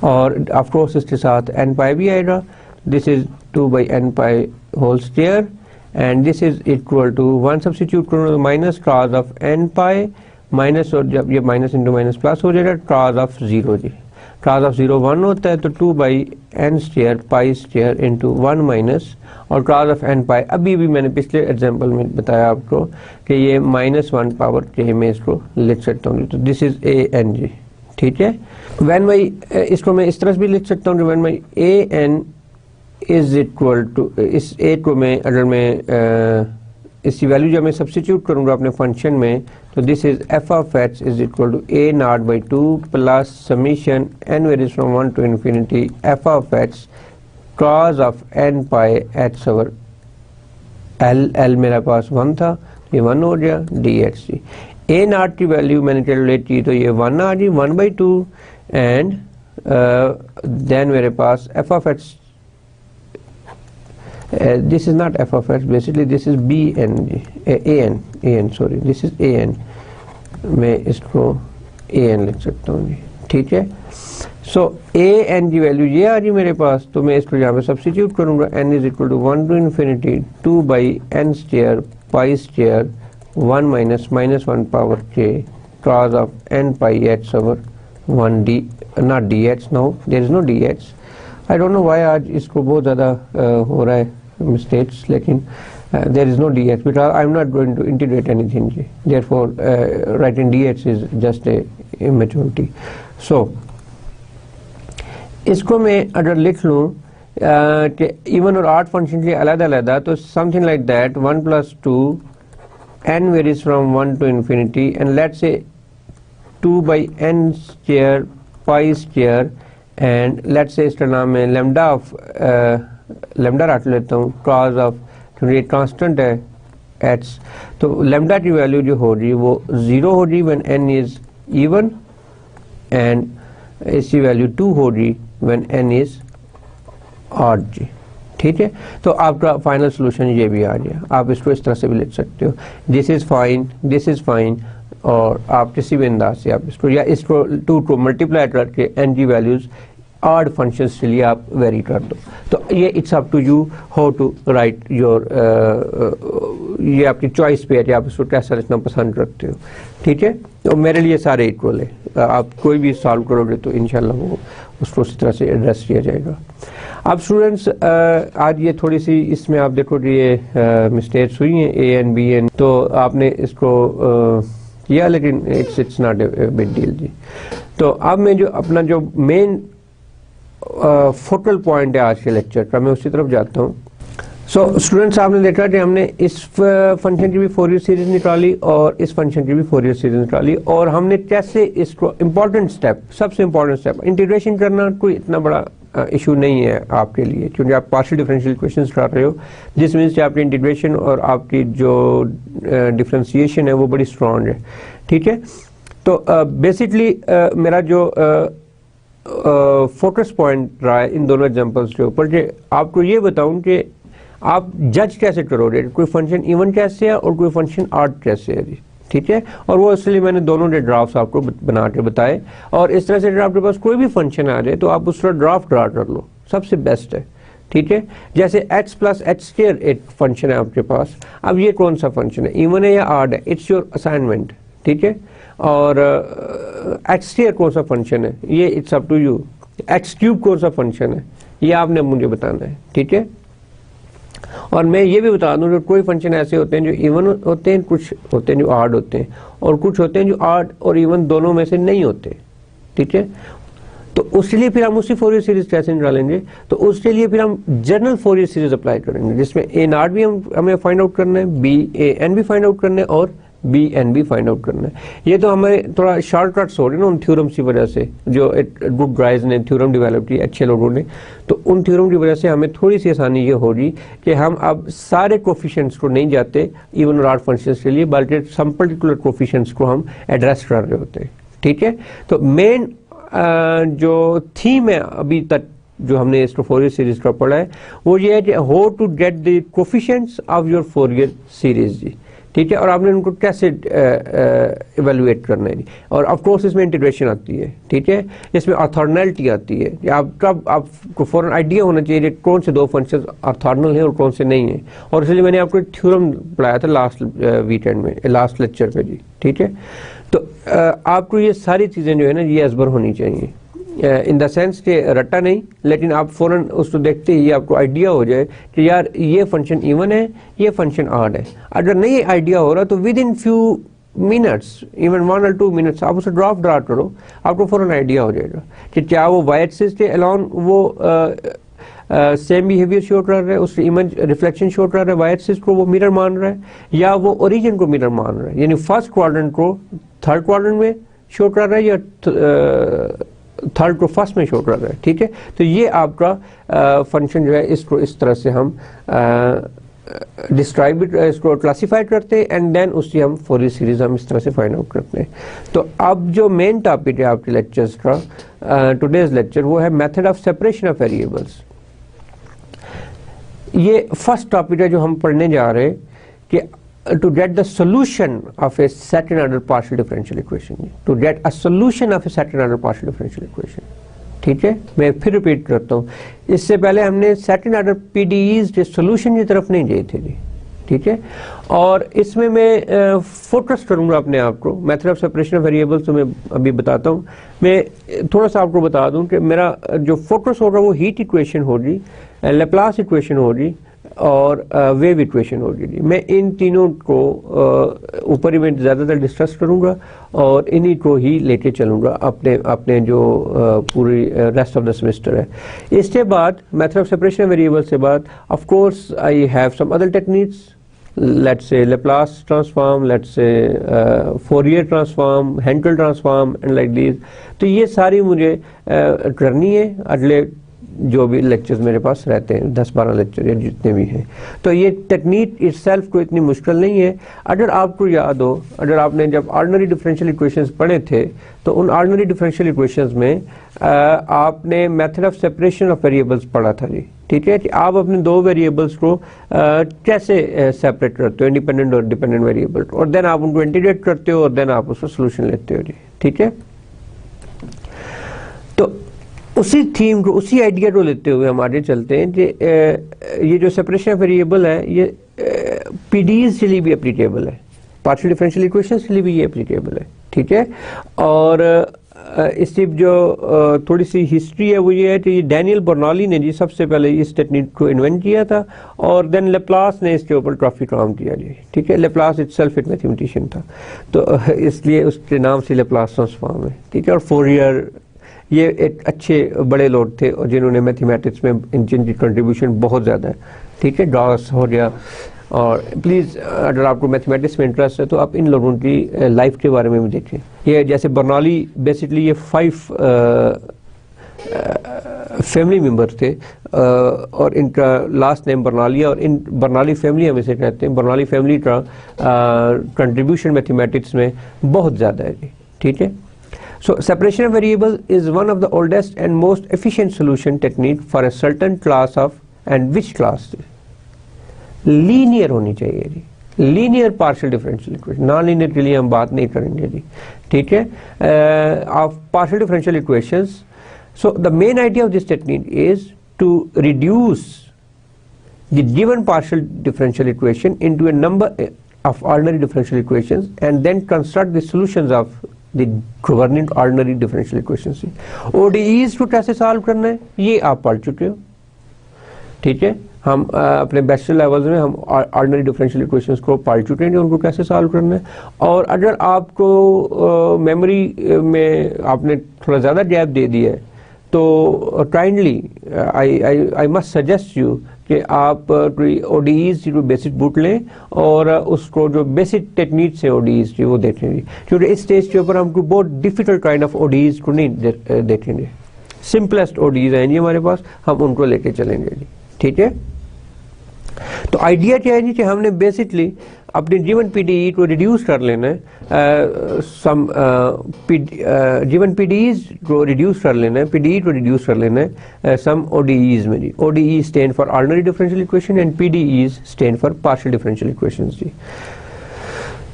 और ऑफ कोर्स इसके साथ n पाई भी आएगा, this is 2/n pi whole square and this is equal to 1 substitute करूँ तो minus cos of n pi minus, और जब ये माइनस इंटू माइनस प्लस हो जाएगा cos ऑफ 0 जी, cos ऑफ 0 1 होता है तो 2/n square pi square into 1 minus, और cos ऑफ n पाई अभी भी मैंने पिछले एग्जांपल में बताया आपको कि ये -1 पावर k में इसको लिख सकता हूँ, तो दिस इज an जी, ठीक है। व्हेन माई इसको मैं इस तरह से भी लिख सकता हूँ, when my an is equal to, इस a को मैं अगर मैं इसकी वैल्यू जब मैं सब्स्टिट्यूट करूँगा अपने फंक्शन में, तो this is f of h is equal to a0/2 plus summation n varies from 1 to infinity f of h cos of n pi h over l मेरे पास 1 था, ये 1 हो गया dh जी। a0 की वैल्यू मैंने कैलकुलेट की तो ये 1 आ गई 1/2 एंड देन मेरे पास f of h, this is not f of x, basically this is bn an sorry, this is an, मैं इसको an लिख सकता हूँ जी, ठीक है। सो an की वैल्यू ये आ रही मेरे पास, तो मैं इसको यहाँ पे सब्स्टिट्यूट करूँगा, n is equal to 1 to infinity 2/n square pi square 1 minus -1 power k cos of n pi h over 1 d, not dh, no there is no dh, I don't know why आज इसको बहुत ज़्यादा हो रहा है mistakes, लेकिन there is no dh because I am not going to integrate anything, therefore writing dh is just a immaturity। So इसको मैं अगर लिख लूँ कि इवन और ऑड फंक्शन के लिए अलग-अलग, तो something like that 1 plus 2 n varies from 1 to infinity and let's say 2/n square pi square and let's say इसका नाम है लेमडा ऑफ लेमडा रख लेता हूँ cos ऑफ, क्योंकि ये कांस्टेंट है h, तो लेमडा की वैल्यू जो हो रही वो 0 हो रही when n is even and इसकी वैल्यू 2 हो रही व्हेन n इज ऑड जी, ठीक है। तो आपका फाइनल सोल्यूशन ये भी आ गया, आप इसको इस तरह से भी लिख सकते हो, this is fine, this is fine, और आप किसी भी अंदाज से आप इसको या इसको 2 को मल्टीप्लाई करके n की वैल्यूज ऑड फंक्शंस के लिए आप वेरी कर दो। तो ये it's up to you how to write your, ये आपकी चॉइस पे है कि आप इसको कैसा लिखना पसंद करते हो, ठीक है। तो मेरे लिए सारे इक्वल है, आप कोई भी सॉल्व करोगे तो इंशाल्लाह वो उसको उसी तरह से एड्रेस किया जाएगा। अब स्टूडेंट्स आज ये थोड़ी सी इसमें आप देखो कि ये मिस्टेक्स हुई हैं an bn, तो आपने इसको किया, लेकिन it's not a big deal जी। तो अब मैं जो अपना जो मेन फोकल पॉइंट है आज के लेक्चर का, मैं उसी तरफ जाता हूँ। सो स्टूडेंट्स आपने देखा कि हमने इस फंक्शन की भी फोरियर सीरीज निकाली और इस फंक्शन की भी फोरियर सीरीज निकाली, और हमने कैसे इसको इम्पोर्टेंट स्टेप, सबसे इम्पोर्टेंट स्टेप इंटीग्रेशन करना कोई इतना बड़ा इशू नहीं है आपके लिए, क्योंकि आप पार्शियल डिफरेंशियल क्वेश्चंस कर रहे हो, जिस मीन्स आपकी इंटीग्रेशन और आपकी जो डिफरेंशिएशन है वो बड़ी स्ट्रॉन्ग है, ठीक है। तो बेसिकली मेरा जो फोकस पॉइंट रहा है इन दोनों एग्जांपल्स के ऊपर, कि आपको ये बताऊं कि आप जज कैसे करोगे कोई फंक्शन इवन कैसे है और कोई फंक्शन ऑड कैसे है जी, ठीक है। और वो इसलिए मैंने दोनों के ड्राफ्ट आपको बना के बताए, और इस तरह से अगर आपके पास कोई भी फंक्शन आ जाए तो आप उसका ड्राफ्ट ड्रा कर लो, सबसे बेस्ट है, ठीक है। जैसे x प्लस एच स्क्वायर एक फंक्शन है आपके पास, अब ये कौन सा फंक्शन है, इवन है या ऑड है, इट्स योर असाइनमेंट, ठीक है। और x स्क्वायर कौन सा फंक्शन है, ये it's up to you. x cube कौन सा फंक्शन है, ये आपने मुझे बताना है, ठीक है। और मैं ये भी बता दूं कि कोई फंक्शन ऐसे होते हैं जो इवन होते हैं, कुछ होते हैं जो ऑड होते हैं, और कुछ होते हैं जो ऑड और इवन दोनों में से नहीं होते, ठीक है। तो उसके लिए फिर हम उसी फोरियर सीरीज कैसे निकालेंगे, तो उसके लिए फिर हम जनरल फोरियर सीरीज अप्लाई करेंगे, जिसमें ए नॉट भी हमें फाइंड आउट करना है, बी ए एन भी फाइंड आउट करना है, और बी एन भी फाइंड आउट करना है। ये तो हमें थोड़ा शॉर्टकट्स हो रहे हैं ना उन थ्योरम्स की वजह से, जो बुक ड्राइज ने थ्योरम डेवलप की अच्छे लोगों ने, तो उन थ्योरम की वजह से हमें थोड़ी सी आसानी ये हो रही कि हम अब सारे कोफिशिएंट्स को नहीं जाते इवन और ऑड फंक्शंस के लिए, बल्कि सम पर्टिकुलर कोफिशिएंट्स को हम एड्रेस कर रहे होते हैं, ठीक है। तो मेन जो थीम है अभी तक जो हमने इसको फोरियर सीरीज का पढ़ा है, वो ये है कि how to get the coefficients of your Fourier series जी, ठीक है, और आपने उनको कैसे इवेलुएट करना है जी। और ऑफ कोर्स इसमें इंटीग्रेशन आती है, ठीक है, इसमें ऑर्थोगोनैलिटी आती है कि आप कब आपको फ़ौरन आइडिया होना चाहिए कि कौन से दो फंक्शंस ऑर्थोगोनल हैं और कौन से नहीं हैं। और इसलिए मैंने आपको थ्योरम पढ़ाया था लास्ट वीकेंड में, लास्ट लेक्चर पे जी, ठीक है। तो आपको ये सारी चीज़ें जो है ना ये असबर होनी चाहिए, इन द सेंस कि रट्टा नहीं, लेकिन आप फ़ौरन उसको देखते ही आपको आइडिया हो जाए कि यार ये फंक्शन इवन है, ये फंक्शन ऑड है। अगर नहीं आइडिया हो रहा तो with in few minutes, even 1 और 2 मिनट्स आप उसे ड्राफ्ट करो, आपको फ़ौरन आइडिया हो जाएगा कि क्या वो वाई एक्सिस के अलोन वो सेम बिहेवियर शो कर रहा है, उससे इमेज रिफ्लेक्शन शो कर रहा है, वाई एक्सिस को वो मिरर मान रहा है, या वो ओरिजिन को मिरर मान रहा है, यानी फर्स्ट क्वाड्रेंट को थर्ड क्वाड्रेंट में शो कर रहा है या थर्ड को फर्स्ट में शो कर रहा है, ठीक है। तो ये आपका फंक्शन जो है इसको इस तरह से हम डिस्क्राइब इसको क्लासीफाइड करते हैं एंड देन उसकी हम फोरियर सीरीज हम इस तरह से फाइंड आउट करते हैं। तो अब जो मेन टॉपिक है आपके लेक्चर्स का, टुडेज लेक्चर, वो है method of separation of variables. ये फर्स्ट टॉपिक है जो हम पढ़ने जा रहे हैं कि to get the solution of a second order partial differential equation, to get a solution of a second order partial differential equation, ठीक है। मैं फिर रिपीट करता हूँ, इससे पहले हमने सेकंड ऑर्डर पीडीईज के सोल्यूशन की तरफ नहीं गए थे जी, ठीक है। और इसमें मैं फोकस करूँगा अपने आप को, method of separation of variables तो मैं अभी बताता हूँ। मैं थोड़ा सा आपको बता दूँ कि मेरा जो फोकस होगा वो हीट इक्वेशन होगी, लेप्लास इक्वेशन होगी और वेव इक्वेशन होगी। मैं इन तीनों को ऊपर ही मैं ज़्यादातर डिस्कस करूँगा और इन्हीं को ही लेके चलूँगा अपने अपने जो पूरी रेस्ट ऑफ द सेमेस्टर है। इसके बाद मेथड ऑफ सेपरेशन वेरिएबल से बाद of course I have some other techniques, let's say Laplace transform, let's say Fourier transform, Hankel transform and like this. तो ये सारी मुझे करनी है अगले जो भी लेक्चर्स मेरे पास रहते हैं, 10-12 लेक्चर या जितने भी हैं। तो ये टेक्निक इटसेल्फ को इतनी मुश्किल नहीं है। अगर आपको याद हो, अगर आपने जब ऑर्डिनरी डिफरेंशियल इक्वेशंस पढ़े थे तो उन ऑर्डिनरी डिफरेंशियल इक्वेशंस में आपने method of separation of variables पढ़ा था जी, ठीक है, कि आप अपने दो वेरिएबल्स को कैसे सेपरेट करते हो, इंडिपेंडेंट और डिपेंडेंट वेरिएबल, और देन आप उनको इंटीग्रेट करते हो और देन आप उसका सोल्यूशन लेते हो जी, ठीक है। तो उसी थीम को, उसी आइडिया को लेते हुए हम आगे चलते हैं कि ये जो सेपरेशन ऑफ वेरिएबल है ये पीडीईज के लिए भी एप्लीकेबल है, पार्शियल डिफरेंशियल इक्वेशंस के लिए भी ये एप्लीकेबल है, ठीक है। और इसकी जो थोड़ी सी हिस्ट्री है वो ये है कि ये डैनियल बर्नौली ने जी सबसे पहले इस टेक्निक को इन्वेंट किया था और देन लेप्लास ने इसके ऊपर काफ़ी काम किया जी, ठीक है। लेप्लास इटसेल्फ एक मैथमेटिशियन था, तो इसलिए उसके नाम से लेप्लास ट्रांसफॉर्म है, ठीक है। और फोरियर ये एक अच्छे बड़े लोग थे और जिन्होंने मैथमेटिक्स में जिनकी कंट्रीब्यूशन बहुत ज़्यादा है, ठीक है। गॉस हो गया, और प्लीज़ अगर आपको मैथमेटिक्स में इंटरेस्ट है तो आप इन लोगों की लाइफ के बारे में भी देखें। ये जैसे बर्नौली बेसिकली ये 5 फैमिली मेम्बर थे और इनका लास्ट नेम बर्नौली, और इन बर्नौली फैमिली हम इसे कहते हैं। बर्नौली फैमिली का कंट्रीब्यूशन मैथमेटिक्स में बहुत ज़्यादा है, ठीक है। So separation of variable is one of the oldest and most efficient solution technique for a certain class of, and which class? Linear होनी चाहिए जी, linear partial differential equation. Non linear के लिए हम बात नहीं करेंगे जी, ठीक है। Of partial differential equations, so the main idea of this technique is to reduce the given partial differential equation into a number of ordinary differential equations and then construct the solutions of the governing ordinary differential equations। ODEs को कैसे solve करना है ये आप पढ़ चुके हो, ठीक है। हम अपने बैचलर लेवल्स में हम ऑर्डिनरी डिफरेंशियल इक्वेशंस को पढ़ चुके हैं, उनको कैसे सॉल्व करना है। और अगर आपको मेमोरी में आपने थोड़ा ज़्यादा गैप दे दिया है तो kindly I must suggest you कि आप ODEs की बेसिक बुक लें और उसको जो बेसिक टेक्निक्स है ODEs की वो देखेंगे, क्योंकि इस स्टेज के ऊपर हमको बहुत डिफिकल्ट काइंड ऑफ ODEs को नहीं देखेंगे। सिंपलेस्ट ODEs हैं जी हमारे पास, हम उनको लेके चलेंगे जी, ठीक है। तो आइडिया क्या है जी कि हमने बेसिकली अपने गिवन पीडीई को रिड्यूस कर लेना है, सम गिवन पीडीईज को रिड्यूस कर लेना है, पीडीई को रिड्यूस कर लेना है सम ODEs में जी। ODE stand for ordinary differential equation and PDEs stand for partial differential equations जी।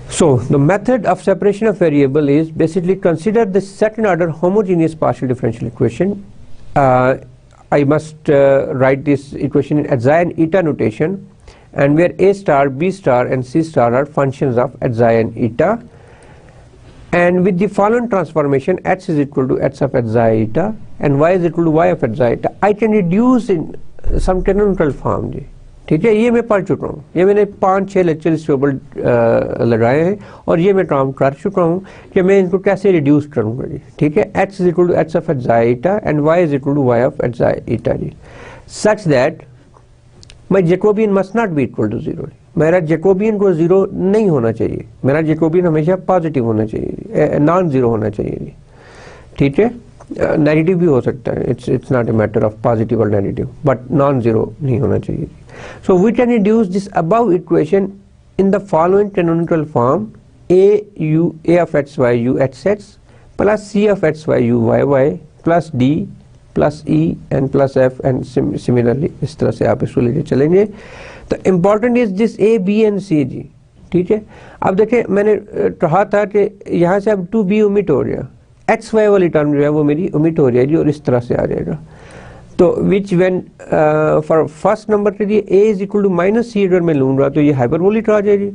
So the method of separation of variable is basically consider the second order homogeneous partial differential equation. I must write this equation in xi and eta notation, and where a star, b star and c star are functions of xi and eta, and with the following transformation x is equal to x of xi eta and y is equal to y of xi eta, I can reduce in some canonical form जी, ठीक है. ये मैं पढ़ चुका हूँ, ये मैंने 5-6 lecture इसके ऊपर लगाए हैं और ये मैं काम कर चुका हूँ कि मैं इनको कैसे रिड्यूस करूँगा जी, ठीक है. x is equal to x of xi eta and y is equal to y of xi eta जी, such that my Jacobian must not be equal to 0. मेरा जैकोबियन को 0 नहीं होना चाहिए, मेरा जैकोबियन हमेशा पॉजिटिव होना चाहिए, नॉन जीरो होना चाहिए जी, ठीक है. नेगेटिव भी हो सकता है, it's not a matter of positive और नेगेटिव, बट नॉन जीरो नहीं होना चाहिए. So we can reduce this above equation in the following canonical form: a of xy u xx plus c of xy u yy plus d plus e and plus f and similarly इस तरह से आप इसको लेके चलेंगे. तो important is this a b and c जी, ठीक है. अब देखिए मैंने कहा था कि यहाँ से अब 2b omit हो गया, xy वाली टर्म जो है वो मेरी omit हो जाएगी और इस तरह से आ जाएगा. तो which when for first number के लिए a is equal to minus c अगर मैं लूँगा तो ये हाइपरबोलिक आ जाएगी,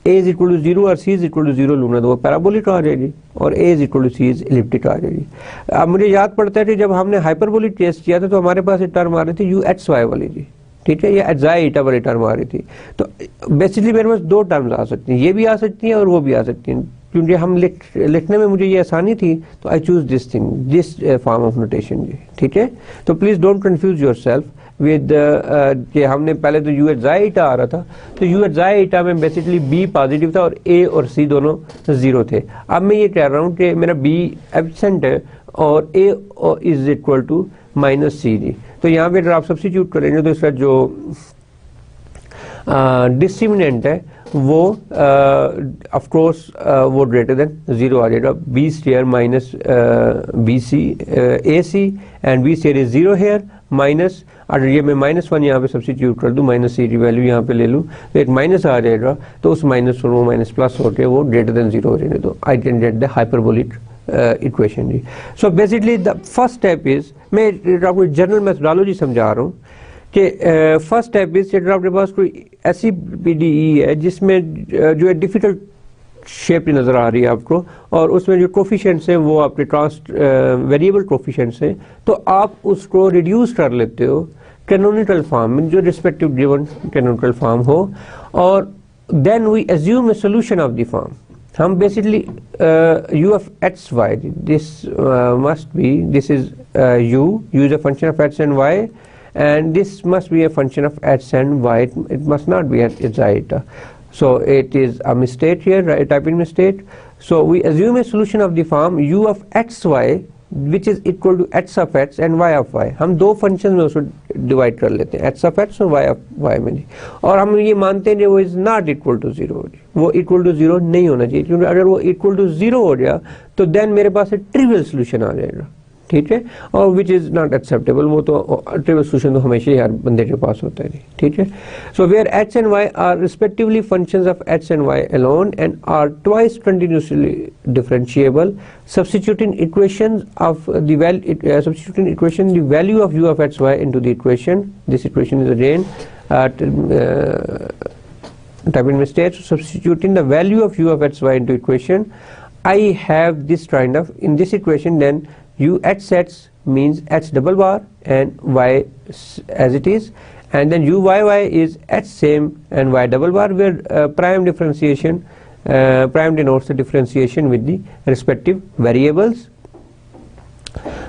a इज इक्वल टू 0 और c इज इक्वल टू 0 लूँगा तो वो पैराबोलिक आ जाएगी, और a is equal to c is elliptic आ जाएगी. अब मुझे याद पड़ता है कि जब हमने हाइपरबोलिक टेस्ट किया था तो हमारे पास एक टर्म आ रही थी u(xy) वाली जी, ठीक है, या xi eta वाली टर्म आ रही थी. तो बेसिकली मेरे पास दो टर्म्स आ सकती हैं, ये भी आ सकती हैं और वो भी आ सकती हैं. क्योंकि हम लिखने में मुझे ये आसानी थी तो I choose this thing, this form of notation जी, ठीक है. तो please don't confuse yourself with कि हमने पहले तो u xi eta आ रहा था, तो u xi eta में बेसिकली b पॉजिटिव था और a और c दोनों 0 थे. अब मैं ये कह रहा हूँ कि मेरा b एब्सेंट है और a is equal to minus c जी. तो यहाँ पे अगर आप सब्स्टिट्यूट करेंगे तो इसका जो डिस्क्रिमिनेंट है वो ऑफ कोर्स वो ग्रेटर देन 0 आ जाएगा. B square minus b c a c and b square is 0 here minus, अगर ये मैं -1 यहाँ पे सब्स्टिट्यूट कर दूँ, माइनस सी की वैल्यू यहाँ पे ले लूँ तो एक माइनस आ जाएगा, तो उस माइनस और वो माइनस प्लस होकर वो ग्रेटर देन 0 हो जाएंगे. तो I can get the hyperbolic equation जी. So basically the first step is, मैं आपको जनरल मेथोडोलॉजी समझा रहा हूँ कि फर्स्ट स्टेप इज अगर आपके पास कोई ऐसी पीडीई है जिसमें जो है डिफिकल्ट शेप नज़र आ रही है आपको और उसमें जो कोफिशिएंट्स हैं वो आपके ट्रांस वेरिएबल कोफिशिएंट्स हैं, तो आप उसको रिड्यूस कर लेते हो कैनोनिकल फॉर्म में, जो रिस्पेक्टिव गिवन कैनोनिकल फॉर्म हो, और then we assume a solution of the form. हम basically u of xy, this must be, this is u is a function of x and y, and this must be a function of x and y, it must not be at xi eta. So it is a mistake here, right, typing mistake. So we assume a solution of the form u of xy which is equal to x of x and y of y. हम दो function में उसको divide कर लेते हैं, x of x और y of y में जी, और हम ये मानते हैं कि वो इज नॉट इक्वल टू 0, वो इक्वल टू 0 नहीं होना चाहिए, क्योंकि अगर वो इक्वल टू 0 हो गया तो देन मेरे पास एक ट्रिवियल सोल्यूशन आ जाएगा, ठीक है, और विच इज़ नॉट एक्सेप्टेबल. वो तो ट्रिवियल सोल्यूशन तो हमेशा ही हर बंदे के पास होता है, ठीक है. So where x and y are respectively functions of x and y alone and are twice continuously differentiable, substituting equations of the substituting equation the value of u of xy into the equation. This equation is again typing mistake. So substituting the value of u of xy into equation, I have this kind of, in this equation then u h sets means h double bar and y as it is, and then u y is h same and y double bar, where prime differentiation, prime denotes the differentiation with the respective variables.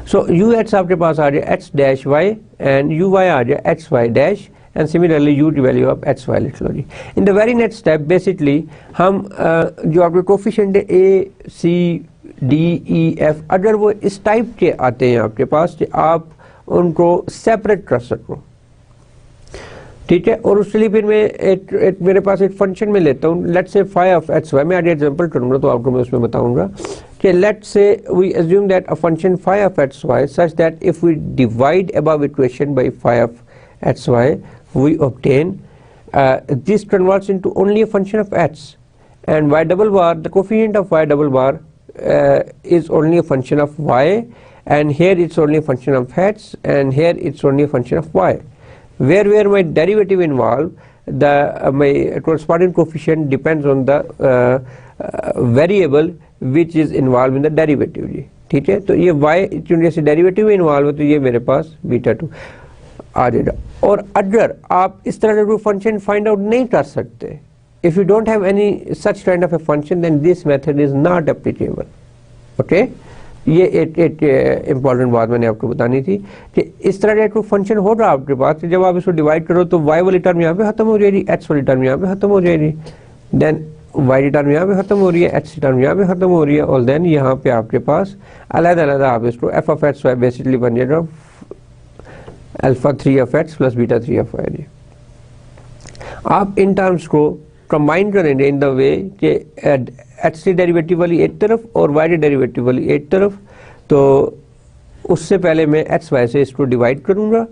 So u h आपके पास आ जाए h dash y and u y आ जाए h y dash, and similarly u the value of h y लिख लो जी. In the very next step basically हम जो आपके coefficient है a c d e f, अगर वो इस टाइप के आते हैं आपके पास कि आप उनको सेपरेट कर सको, ठीक है, और उसके लिए फिर मैं एक मेरे पास एक फंक्शन में लेता हूँ, let's say phi of x Y. मैं आगे एग्जांपल करूँगा तो आपको मैं उसमें बताऊँगा कि let's say we assume that a function phi of x y such that if we divide above equation by phi of XY, we obtain this converts into only a function of x, and y double bar, the coefficient of y double bar is only a function of y, and here it's only a function of x, and here it's only a function of y. Where my derivative involved, the my corresponding coefficient depends on the variable which is involved in the derivative जी, ठीक है. तो ये y चूंकि से derivative involve है तो ये मेरे पास बीटा 2 आ जाएगा. और अगर आप इस तरह का फंक्शन फाइंड आउट नहीं कर सकते, if you don't have any such kind of a function, then this method is not applicable. Okay, ये एक इम्पॉर्टेंट बात मैंने आपको बतानी थी कि इस तरह का फंक्शन हो रहा है आपके पास, जब आप इसको डिवाइड करो तो y वाली टर्म यहाँ पे खत्म हो जाएगी, x वाली टर्म यहाँ पे खत्म हो जाएगी, देन y की टर्म यहाँ पे खत्म हो रही है, x की टर्म यहाँ पे खत्म हो रही है, और देन यहाँ पे आपके पास अलग-अलग आप इसको f of x y basically बन जाएगा alpha 3 of x plus beta 3 of y. आप इन टर्म्स को कंबाइन करेंगे इन द वे कि x की डेरिवेटिव वाली एक तरफ और y की डेरिवेटिव वाली एक तरफ, तो उससे पहले मैं x y से इसको डिवाइड करूंगा,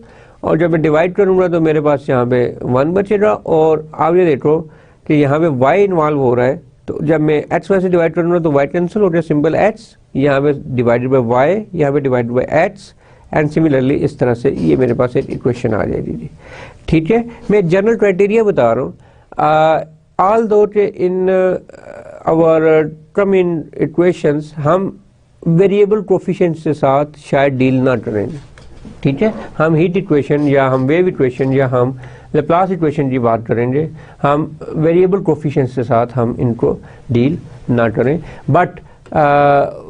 और जब मैं डिवाइड करूंगा तो मेरे पास यहाँ पे 1 बचेगा, और आप ये देखो कि यहाँ पे y इन्वॉल्व हो रहा है, तो जब मैं x y से डिवाइड करूंगा तो y कैंसिल हो गया, सिंपल x यहाँ पे डिवाइडेड बाय y, यहाँ पे divided by x, and similarly इस तरह से ये मेरे पास एक इक्वेशन आ जाएगी. ठीक है, मैं जनरल क्राइटेरिया बता रहा हूँ. Although in our term in equations हम वेरिएबल कोफिशिएंट्स के साथ शायद डील ना करेंगे. ठीक है, हम हीट इक्वेशन या हम वेव इक्वेशन या हम लैप्लास इक्वेशन की बात करेंगे, हम वेरिएबल कोफिशिएंट्स के साथ हम इनको डील ना करें. But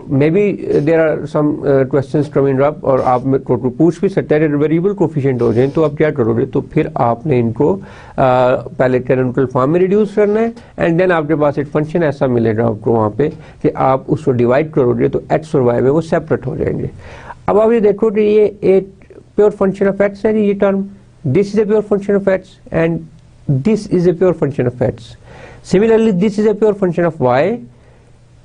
maybe there are some questions coming up, और आप मेरे को पूछ भी सकते हैं वेरिएबल कोफिशिएंट हो जाए तो आप क्या करोगे, तो फिर आपने इनको पहले कैनोनिकल फॉर्म में रिड्यूस करना है, एंड देन आपके पास एक फंक्शन ऐसा मिलेगा आपको वहाँ पे कि आप उसको डिवाइड करोगे तो x और y में वो सेपरेट हो जाएंगे. अब आप ये देखो कि ये एक प्योर फंक्शन ऑफ x है ये term, this is a pure function of x and this is a pure function of x. Similarly, this is a pure function of y,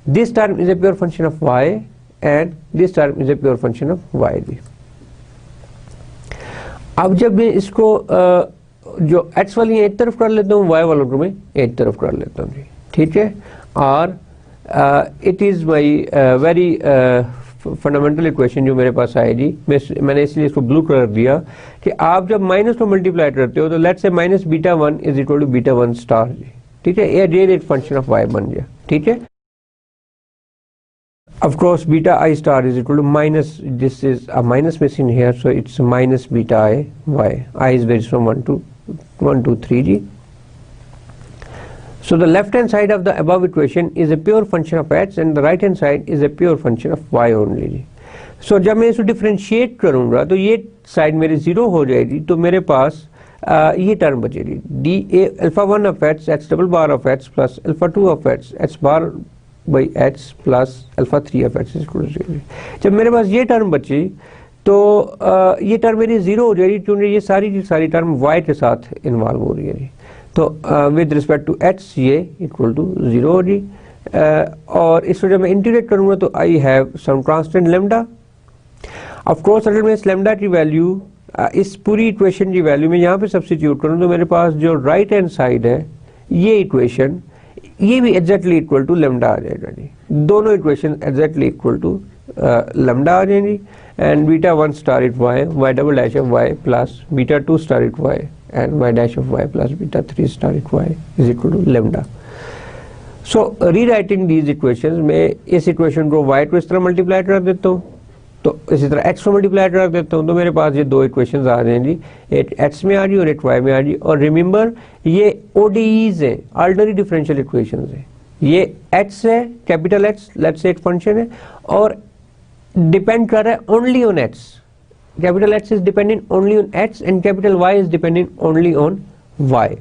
this term is a pure function of y, and this term is a pure function of y. अब जब मैं इसको जो x वाली एक तरफ कर लेता हूँ, y वालों को मैं एक तरफ कर लेता हूँ जी, ठीक है. और it is my very fundamental equation जो मेरे पास आएगी, मैंने इसलिए इसको ब्लू कलर दिया कि आप जब माइनस को मल्टीप्लाई करते हो तो let's say minus beta 1 is equal to beta 1 star जी, ठीक है. ये रियल एक फंक्शन ऑफ y बन गया, ठीक है. Of course, beta I star is equal to minus, this is a minus missing here, so it's minus beta I y. I is varies from 1 to 3 g. So the left hand side of the above equation is a pure function of x, and the right hand side is a pure function of y only ji. So जब मैं इसको differentiate करूँगा तो ये side मेरी zero हो जाएगी, तो मेरे पास ये टर्म बचेगी d a alpha 1 of x double bar of x plus alpha 2 of x bar by x plus alpha 3 of x equal to 0. जब मेरे पास ये टर्म बची तो ये टर्म मेरी जीरो हो जाएगी क्योंकि ये सारी की सारी टर्म y के साथ इन्वॉल्व हो रही है. तो विद रिस्पेक्ट टू x ये इक्वल टू 0 होगी, और इसको जब मैं इंटीग्रेट करूँगा तो I have some constant lambda. Of course अगर मैं इस लेमडा की वैल्यू इस पूरी इक्वेशन की वैल्यू में यहाँ पे सब्स्टिट्यूट करूँ तो मेरे पास जो राइट हैंड साइड है ये इक्वेशन ये भी एग्जैक्टली इक्वल टू लेमडा आ जाएगा जी. दोनों equation exactly equal to lambda आ जाएंगी, and beta 1 star it y, y double dash of y plus beta 2 star it y and y dash of y plus beta 3 star it y is equal to lambda. So rewriting these equations, मैं इस equation को y को इस तरह multiply कर देता हूँ, तो इसी तरह x को मल्टीप्लाई कर देता हूँ, तो मेरे पास ये दो इक्वेशंस आ जाएंगी, एक x में आ रही और एक y में आ रही. और रिमेंबर ये ODEs है, ऑर्डिनरी डिफरेंशियल इक्वेशंस है. ये x है, कैपिटल X लेट्स से एक फंक्शन है और डिपेंड कर रहा है only on x. Capital X is dependent only on x and capital Y is dependent only on y.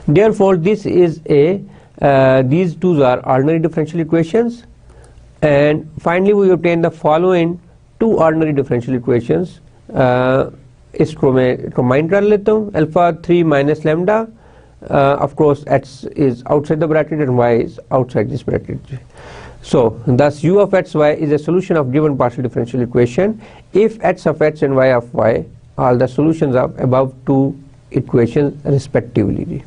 Therefore, this is these two are ordinary differential equations, and finally we obtain the following two ordinary differential equations. इसको मैं combine कर लेता हूँ. Alpha 3 minus lambda. Of course, x is outside the bracket and y is outside this bracket. So, thus u of x y is a solution of given partial differential equation if x of x and y of y are the solutions of above two equations respectively.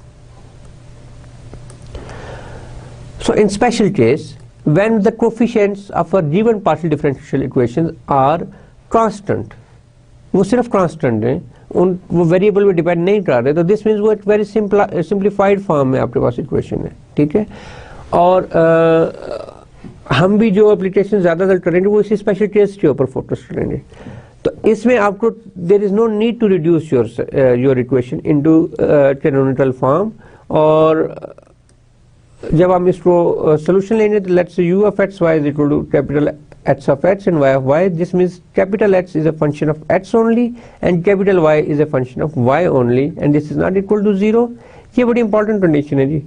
So in special case, when the coefficients of a given partial differential equations are constant, वो सिर्फ constant है, वो variable पे depend नहीं कर रहे, तो this means वो एक वेरी सिंप्लीफाइड फॉर्म में आपके पास इक्वेशन है, ठीक है। और हम भी जो एप्लीकेशन ज़्यादातर करेंगे वो इसी स्पेशल केस के ऊपर फोकस करेंगे। तो इसमें आपको there is no need to reduce your equation into canonical form, और जब हम इसको सोल्यूशन लेंगे तो लेट्स से u of x y is equal to capital H of x and y of y. This means capital X is a function of x only and capital Y is a function of y only, and this is not equal to 0. ये बड़ी important condition है जी,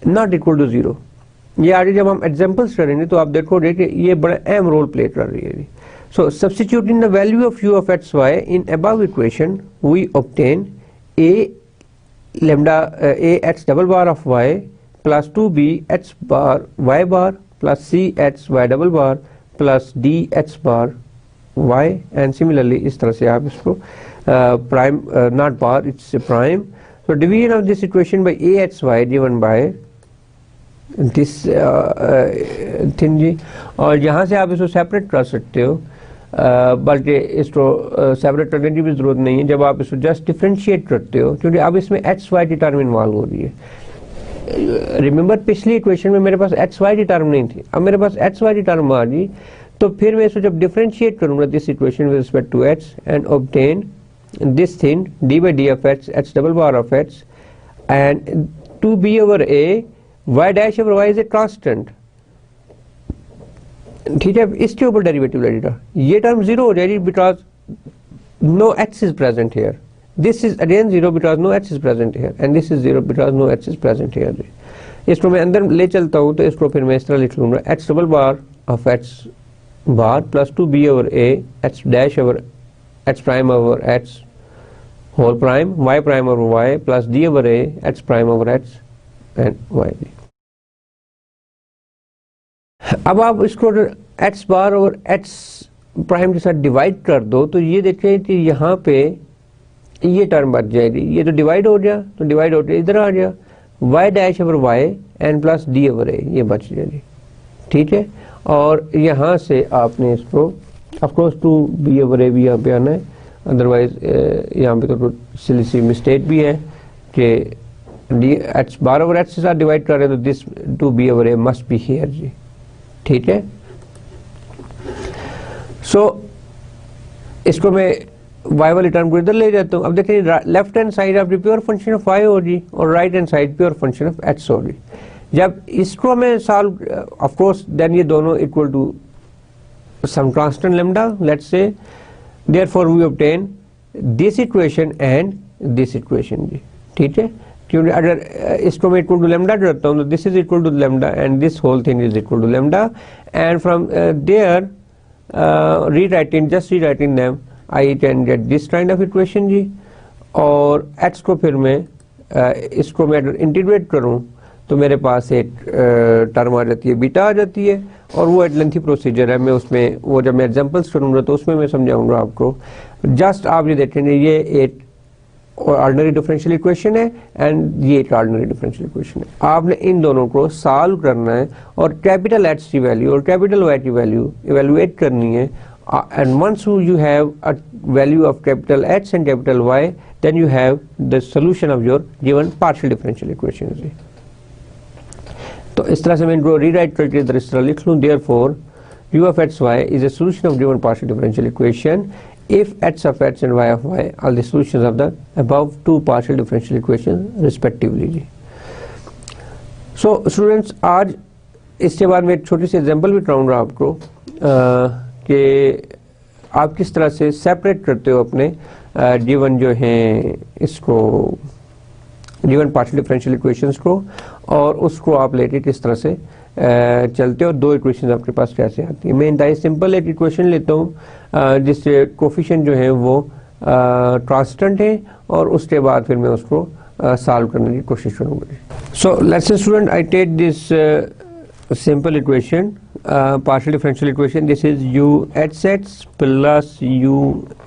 not equal to 0। ये आगे जब हम examples करेंगे तो आप देखोगे कि ये बड़ा अहम रोल प्ले कर रही है जी। So substituting the value of u of x y in above equation we obtain a lambda a x double bar of y plus 2b h bar y bar plus c h y double bar plus d h bar y, and similarly इस तरह से आप इसको prime not bar, it's a prime. So division of this equation by a h y given by this thing जी, और यहाँ से आप इसको सेपरेट कर सकते हो, बल्कि इसको सेपरेट करने की भी जरूरत नहीं है जब आप इसको जस्ट डिफरेंशिएट करते हो, क्योंकि अब इसमें एच वाई की टर्म इन्वॉल्व हो रही है। रिमेंबर पिछली इक्वेशन में मेरे पास एच वाई की टर्म नहीं थी, अब मेरे पास एच वाई की टर्म आ गई, तो फिर मैं इसको जब डिफरेंशिएट करूंगा this equation with respect to h and obtain this thing d by d of h h double bar of h and two b over a y dash over y is a constant, ठीक है। इसके ऊपर derivative लगेगा, ये term zero हो जाएगी because no h is present here, this is again 0 because no h is present here, and this is 0 because no h is present here। इसको मैं अंदर ले चलता हूँ तो इसको फिर मैं इस तरह लिख लूँगा h double bar of h bar plus 2b over a h dash over h prime over h whole prime y prime over y plus d over a h prime over h and y। अब आप इसको h बार और h prime के साथ divide कर दो तो ये देखें कि यहाँ पे ये टर्म बच जाएगी, ये तो डिवाइड हो गया, तो डिवाइड हो गया इधर आ गया y dash over y and plus d over a, ये बच जाएगी, ठीक है। और यहाँ से आपने इसको of course two b over a भी यहाँ पे आना है, अदरवाइज यहाँ पे तो सिली सी मिस्टेक भी है कि h बार ओवर h के साथ डिवाइड कर रहे हैं तो this two b over a must be here जी, ठीक है। सो इसको मैं y वाली टर्म को इधर ले जाता हूँ। अब देखिए लेफ्ट हैंड साइड आपकी प्योर फंक्शन ऑफ y होगी और right hand side pure function of x होगी। जब इसको मैं सॉल्व ऑफ कोर्स देन ये दोनों equal to some constant lambda, let's say therefore we obtain this equation and this equation जी, ठीक है। क्योंकि अगर इसको मैं इक्वल टू लैम्डा करता हूँ तो this is equal to lambda and this whole thing is equal to lambda, and from there rewriting just rewriting them I can get this kind of equation जी। और x को फिर मैं इसको मैं अगर इंटीग्रेट करूं तो मेरे पास एक टर्म आ जाती है, बीटा आ जाती है, और वो एक लेंथी प्रोसीजर है, मैं उसमें वो जब मैं एग्जांपल्स करूंगा तो उसमें मैं समझाऊंगा आपको। जस्ट आप ये देखेंगे ये एक ऑर्डिनरी डिफरेंशियल इक्वेशन है एंड ये एक ऑर्डिनरी डिफरेंशियल इक्वेशन है। आपने इन दोनों को सॉल्व करना है और कैपिटल h की वैल्यू और कैपिटल y की वैल्यू इवेलुएट करनी है, and once you have a value of capital H and capital Y, then you have the solution of your given partial differential equation। तो इस तरह से मैं इनको रीराइट करके इधर इस तरह लिख लूँ, therefore u of x y is a solution of given partial differential equation if h of x and y of y are the solutions of the above two partial differential equations respectively ji. So students आज इसके बाद मैं एक छोटी सी example भी कराऊंगा आपको कि आप किस तरह से सेपरेट करते हो अपने गिवन जो हैं इसको गिवन पार्शियल डिफरेंशियल इक्वेशंस को, और उसको आप लेके किस तरह से चलते हो, दो इक्वेशंस आपके पास कैसे आती है। मैं इंतहाई सिंपल एक इक्वेशन लेता हूँ जिससे कोफिशिएंट जो है वो कांस्टेंट है, और उसके बाद फिर मैं उसको सॉल्व करने की कोशिश करूँगा। So let's say student I take this simple equation, partial differential equation. This is u hx plus u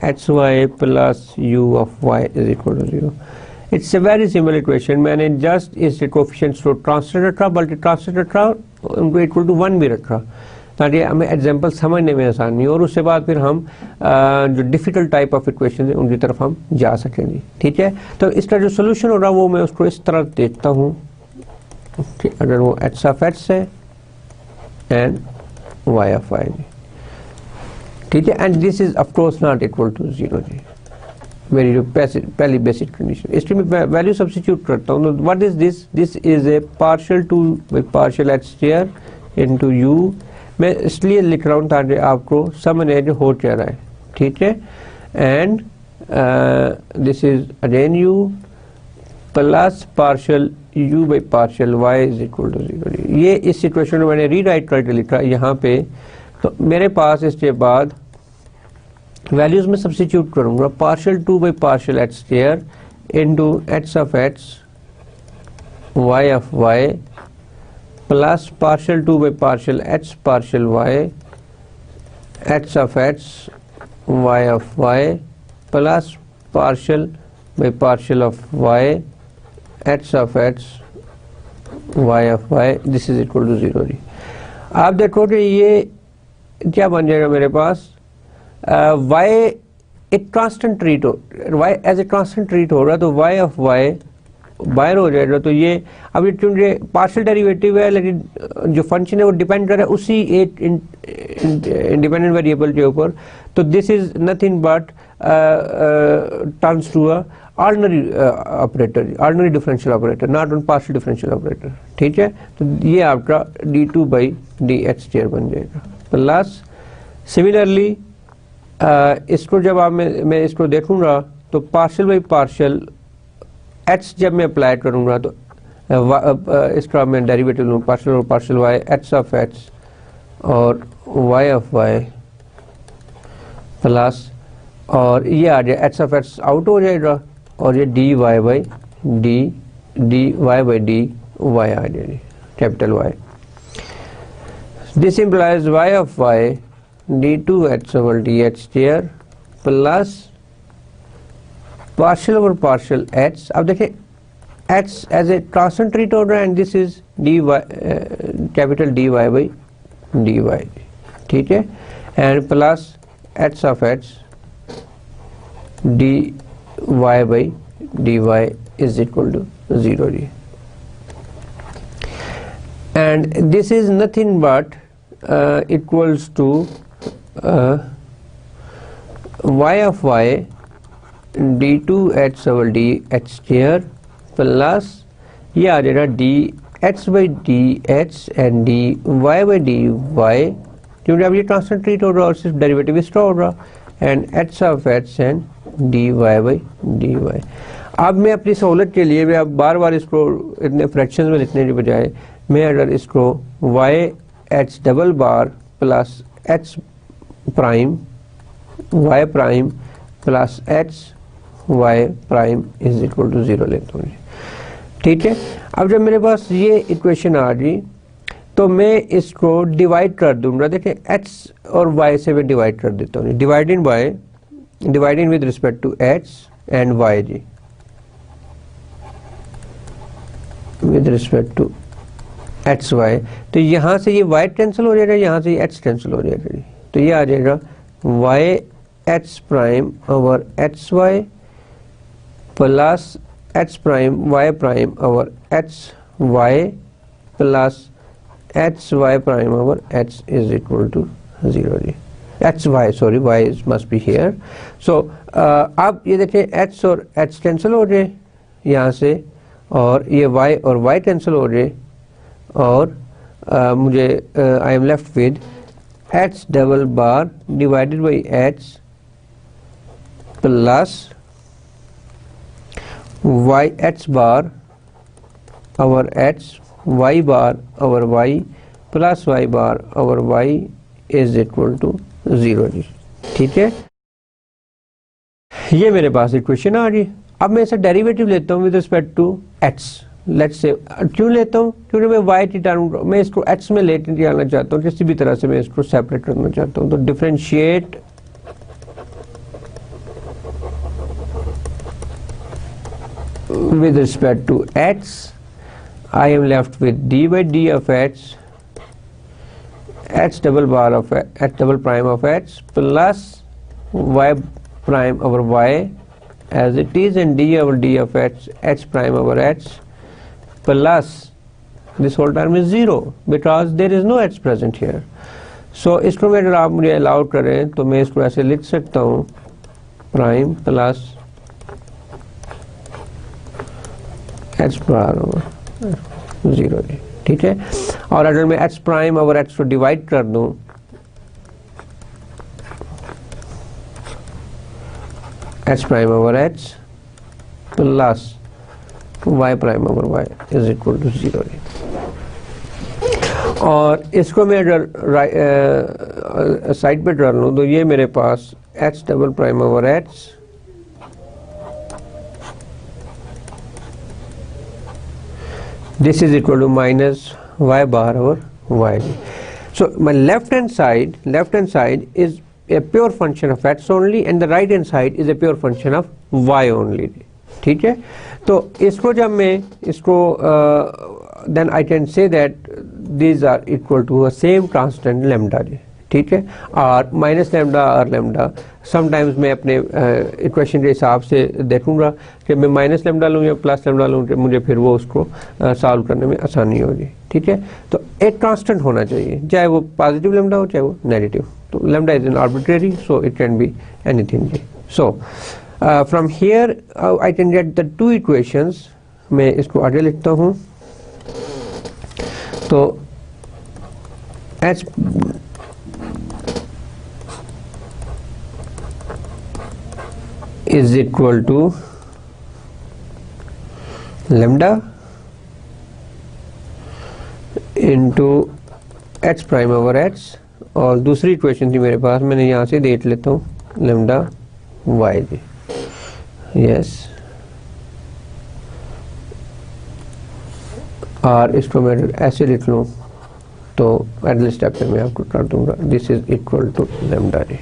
hy plus u of y is equal to 0, it's a very simple equation. मैंने just इस coefficients को translate रखा, बल्कि translate रखा उनको equal to 1 भी रखा ताकि हमें एग्जाम्पल समझने में आसानी हो, और उसके बाद फिर हम जो डिफिकल्ट टाइप ऑफ इक्वेशन है उनकी तरफ हम जा सकेंगे। ठीक है, तो इसका जो सोल्यूशन हो रहा है वो मैं उसको इस तरह देखता हूँ। अगर वो एच ऑफ एक्स है एंड वाई ऑफ वाई, ठीक है, and this is of course not equal to 0 जी, मेरी जो पहली बेसिक कंडीशन। इसमें मैं वैल्यू सब्स्टिट्यूट करता हूँ। What is this? This is a partial two by partial h square into you. मैं इसलिए लिख रहा हूँ ताकि आपको समझ आए जो हो क्या रहा है। ठीक है, and this is again u plus partial u by partial y is equal to 0। ये इस सिचुएशन में मैंने रीराइट करके लिखा यहाँ पे। तो मेरे पास इसके बाद वैल्यूज में सब्स्टिट्यूट करूंगा, partial 2 by partial h square into h of x y of y plus partial 2 by partial h partial y h of x y of y plus partial by partial of y h of x y of y, this is equal to 0 जी। आप देखोगे ये क्या बन जाएगा मेरे पास, y एक कांस्टेंट ट्रीट हो, y as a constant treat हो रहा है, तो y ऑफ y बाहर हो जाएगा। तो ये अब ये चूंकि पार्शियल डेरिवेटिव है लेकिन जो फंक्शन है वो डिपेंड कर रहा है उसी एक इंडिपेंडेंट वेरिएबल के ऊपर, तो this is nothing but turns to a ordinary operator, ordinary differential operator, not on partial differential operator. ठीक है, तो ये आपका d2 by D H square बन जाएगा। प्लस सिमिलरली इसको जब आप मैं इसको देखूंगा तो पार्शियल बाई पार्शियल एच जब मैं अप्लाई करूंगा तो इसका मैं डेरिवेटिव लूँ, पार्शियल और partial y h of x और वाई ऑफ वाई प्लस, और ये आ जाए एच ऑफ एक्स आउट हो जाएगा और ये d y by d y by d y आ जाएगी, capital Y. This implies Y of Y d2h over dh square plus partial over partial h। अब देखिए h as a constant treat हो रहा है and this is dy capital dy by dy। ठीक है, and plus h of h dy by dy is equal to 0 जी, and this is nothing but equals to y of y d2h over dh square plus ये आ जाएगा dh by dh and dy by dy, क्योंकि अब ये constant treat हो रहा है और सिर्फ डेरिवेटिव इसका हो रहा, and h of h and dy by dy। अब मैं अपनी सहूलत के लिए मैं अब बार बार इसको इतने फ्रैक्शंस में लिखने के बजाय मैं अगर इसको y h double bar plus h prime y prime plus h y prime is equal to 0 लेता हूँ। ठीक है, अब जब मेरे पास ये इक्वेशन आ गई तो मैं इसको डिवाइड कर दूंगा। देखिए h और y से मैं डिवाइड कर देता हूँ, dividing with respect to h and y जी, with respect to h y. तो यहाँ से ये y कैंसिल हो जाएगा, यहाँ से ये h कैंसिल हो जाएगा, तो ये आ जाएगा y h prime over h y plus h prime y prime over h y plus h y prime over h is equal to 0 जी। H y sorry y must be here. So अब ये देखिए h और h cancel हो जाए यहाँ से, और ये y और y कैंसिल हो जाए, और मुझे I am left with h double bar divided by h plus y h bar over h y bar over y plus y bar over y is equal to 0 जी। ठीक है, ये मेरे पास इक्वेशन आ गई। अब मैं इसे डेरिवेटिव लेता हूँ with respect to h। Let's say क्यों लेता हूँ, क्योंकि मैं y की टर्म मैं इसको x में लेके जाना चाहता हूँ, किसी भी तरह से मैं इसको सेपरेट करना चाहता हूँ। तो differentiate with respect to h, I am left with d by d of h double bar of h double prime of h plus y prime over y as it is, and d over d of h prime over h plus this whole term is 0 because there is no h present here. So इसको में अगर आप मुझे allow करें तो मैं इसको ऐसे लिख सकता हूँ prime plus h bar over 0, ठीक है। और अगर मैं h प्राइम ओवर h को डिवाइड कर दूं h prime over h plus y prime over y is equal to 0, और इसको मैं अगर साइड पे डाल लूँ तो ये मेरे पास h double prime over h this is equal to minus y bar over y. So my left hand side is a pure function of x only and the right hand side is a pure function of y only, ठीक है। तो इसको जब मैं इसको then I can say that these are equal to a same constant lambda, ठीक है। और माइनस लैम्डा और लैम्डा समटाइम्स मैं अपने इक्वेशन के हिसाब से देखूंगा कि मैं माइनस लैम्डा लूँ या प्लस लैम्डा लूँ, मुझे फिर वो उसको सॉल्व करने में आसानी होगी, ठीक है। तो एक कांस्टेंट होना चाहिए, चाहे वो पॉजिटिव लैम्डा हो चाहे वो नेगेटिव। तो lambda is an arbitrary, so it can be anything. So from here I can get the two equations. मैं इसको आगे लिखता हूँ। तो H is equal to lambda into h prime over h, और दूसरी इक्वेशन थी मेरे पास, मैंने यहाँ से देख लेता हूँ lambda y जी, यस। और इसको मैं ऐसे लिख लूँ तो अगले स्टेप पे मैं आपको कर दूंगा this is equal to lambda जी।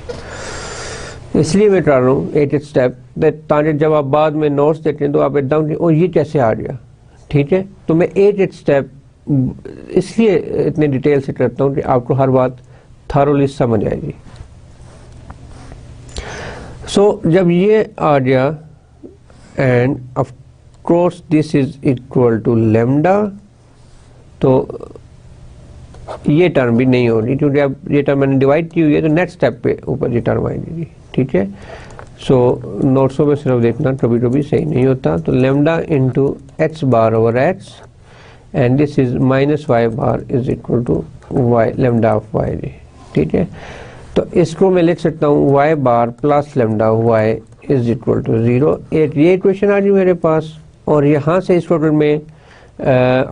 इसलिए मैं कर रहा हूँ 8th स्टेप ताकि जब आप बाद में नोट्स देखें तो आप एकदम और ये कैसे आ गया, ठीक है। तो मैं 8th स्टेप इसलिए इतने डिटेल से करता हूँ कि आपको हर बात थॉरोली समझ आएगी। सो जब ये आ गया and of course this is equal to lambda, तो ये टर्म भी नहीं होगी क्योंकि अब ये टर्म मैंने डिवाइड की हुई है, तो नेक्स्ट स्टेप पे ऊपर ये टर्म आएगी, ठीक है। सो नोट्सों में सिर्फ देखना कभी कभी सही नहीं होता। तो lambda into h bar over h and this is minus y bar is equal to y lambda of y, ठीक है। तो इसको मैं लिख सकता हूँ y bar plus lambda y is equal to 0। एक ये इक्वेशन आ गई मेरे पास, और यहाँ से इसको अगर मैं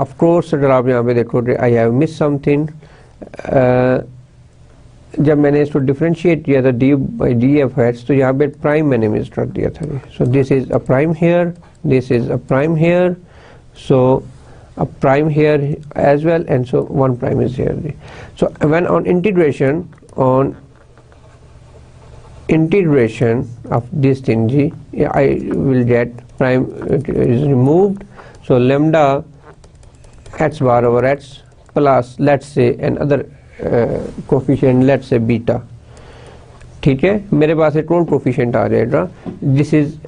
ऑफ कोर्स अगर आप यहाँ पे देखो आई हैव मिस समथिंग, जब मैंने इसको डिफरेंशिएट किया था d by d f h, तो यहाँ पे प्राइम मैंने मिस कर दिया था। So this is a prime here, this is a prime here, सो a prime here as well, and so one prime is here. So when on integration of this thing g, I will get prime is removed, so lambda h bar over h plus let's say another coefficient, let's say beta, ठीक है। मेरे पास एक कौन coefficient आ जाएगा, this is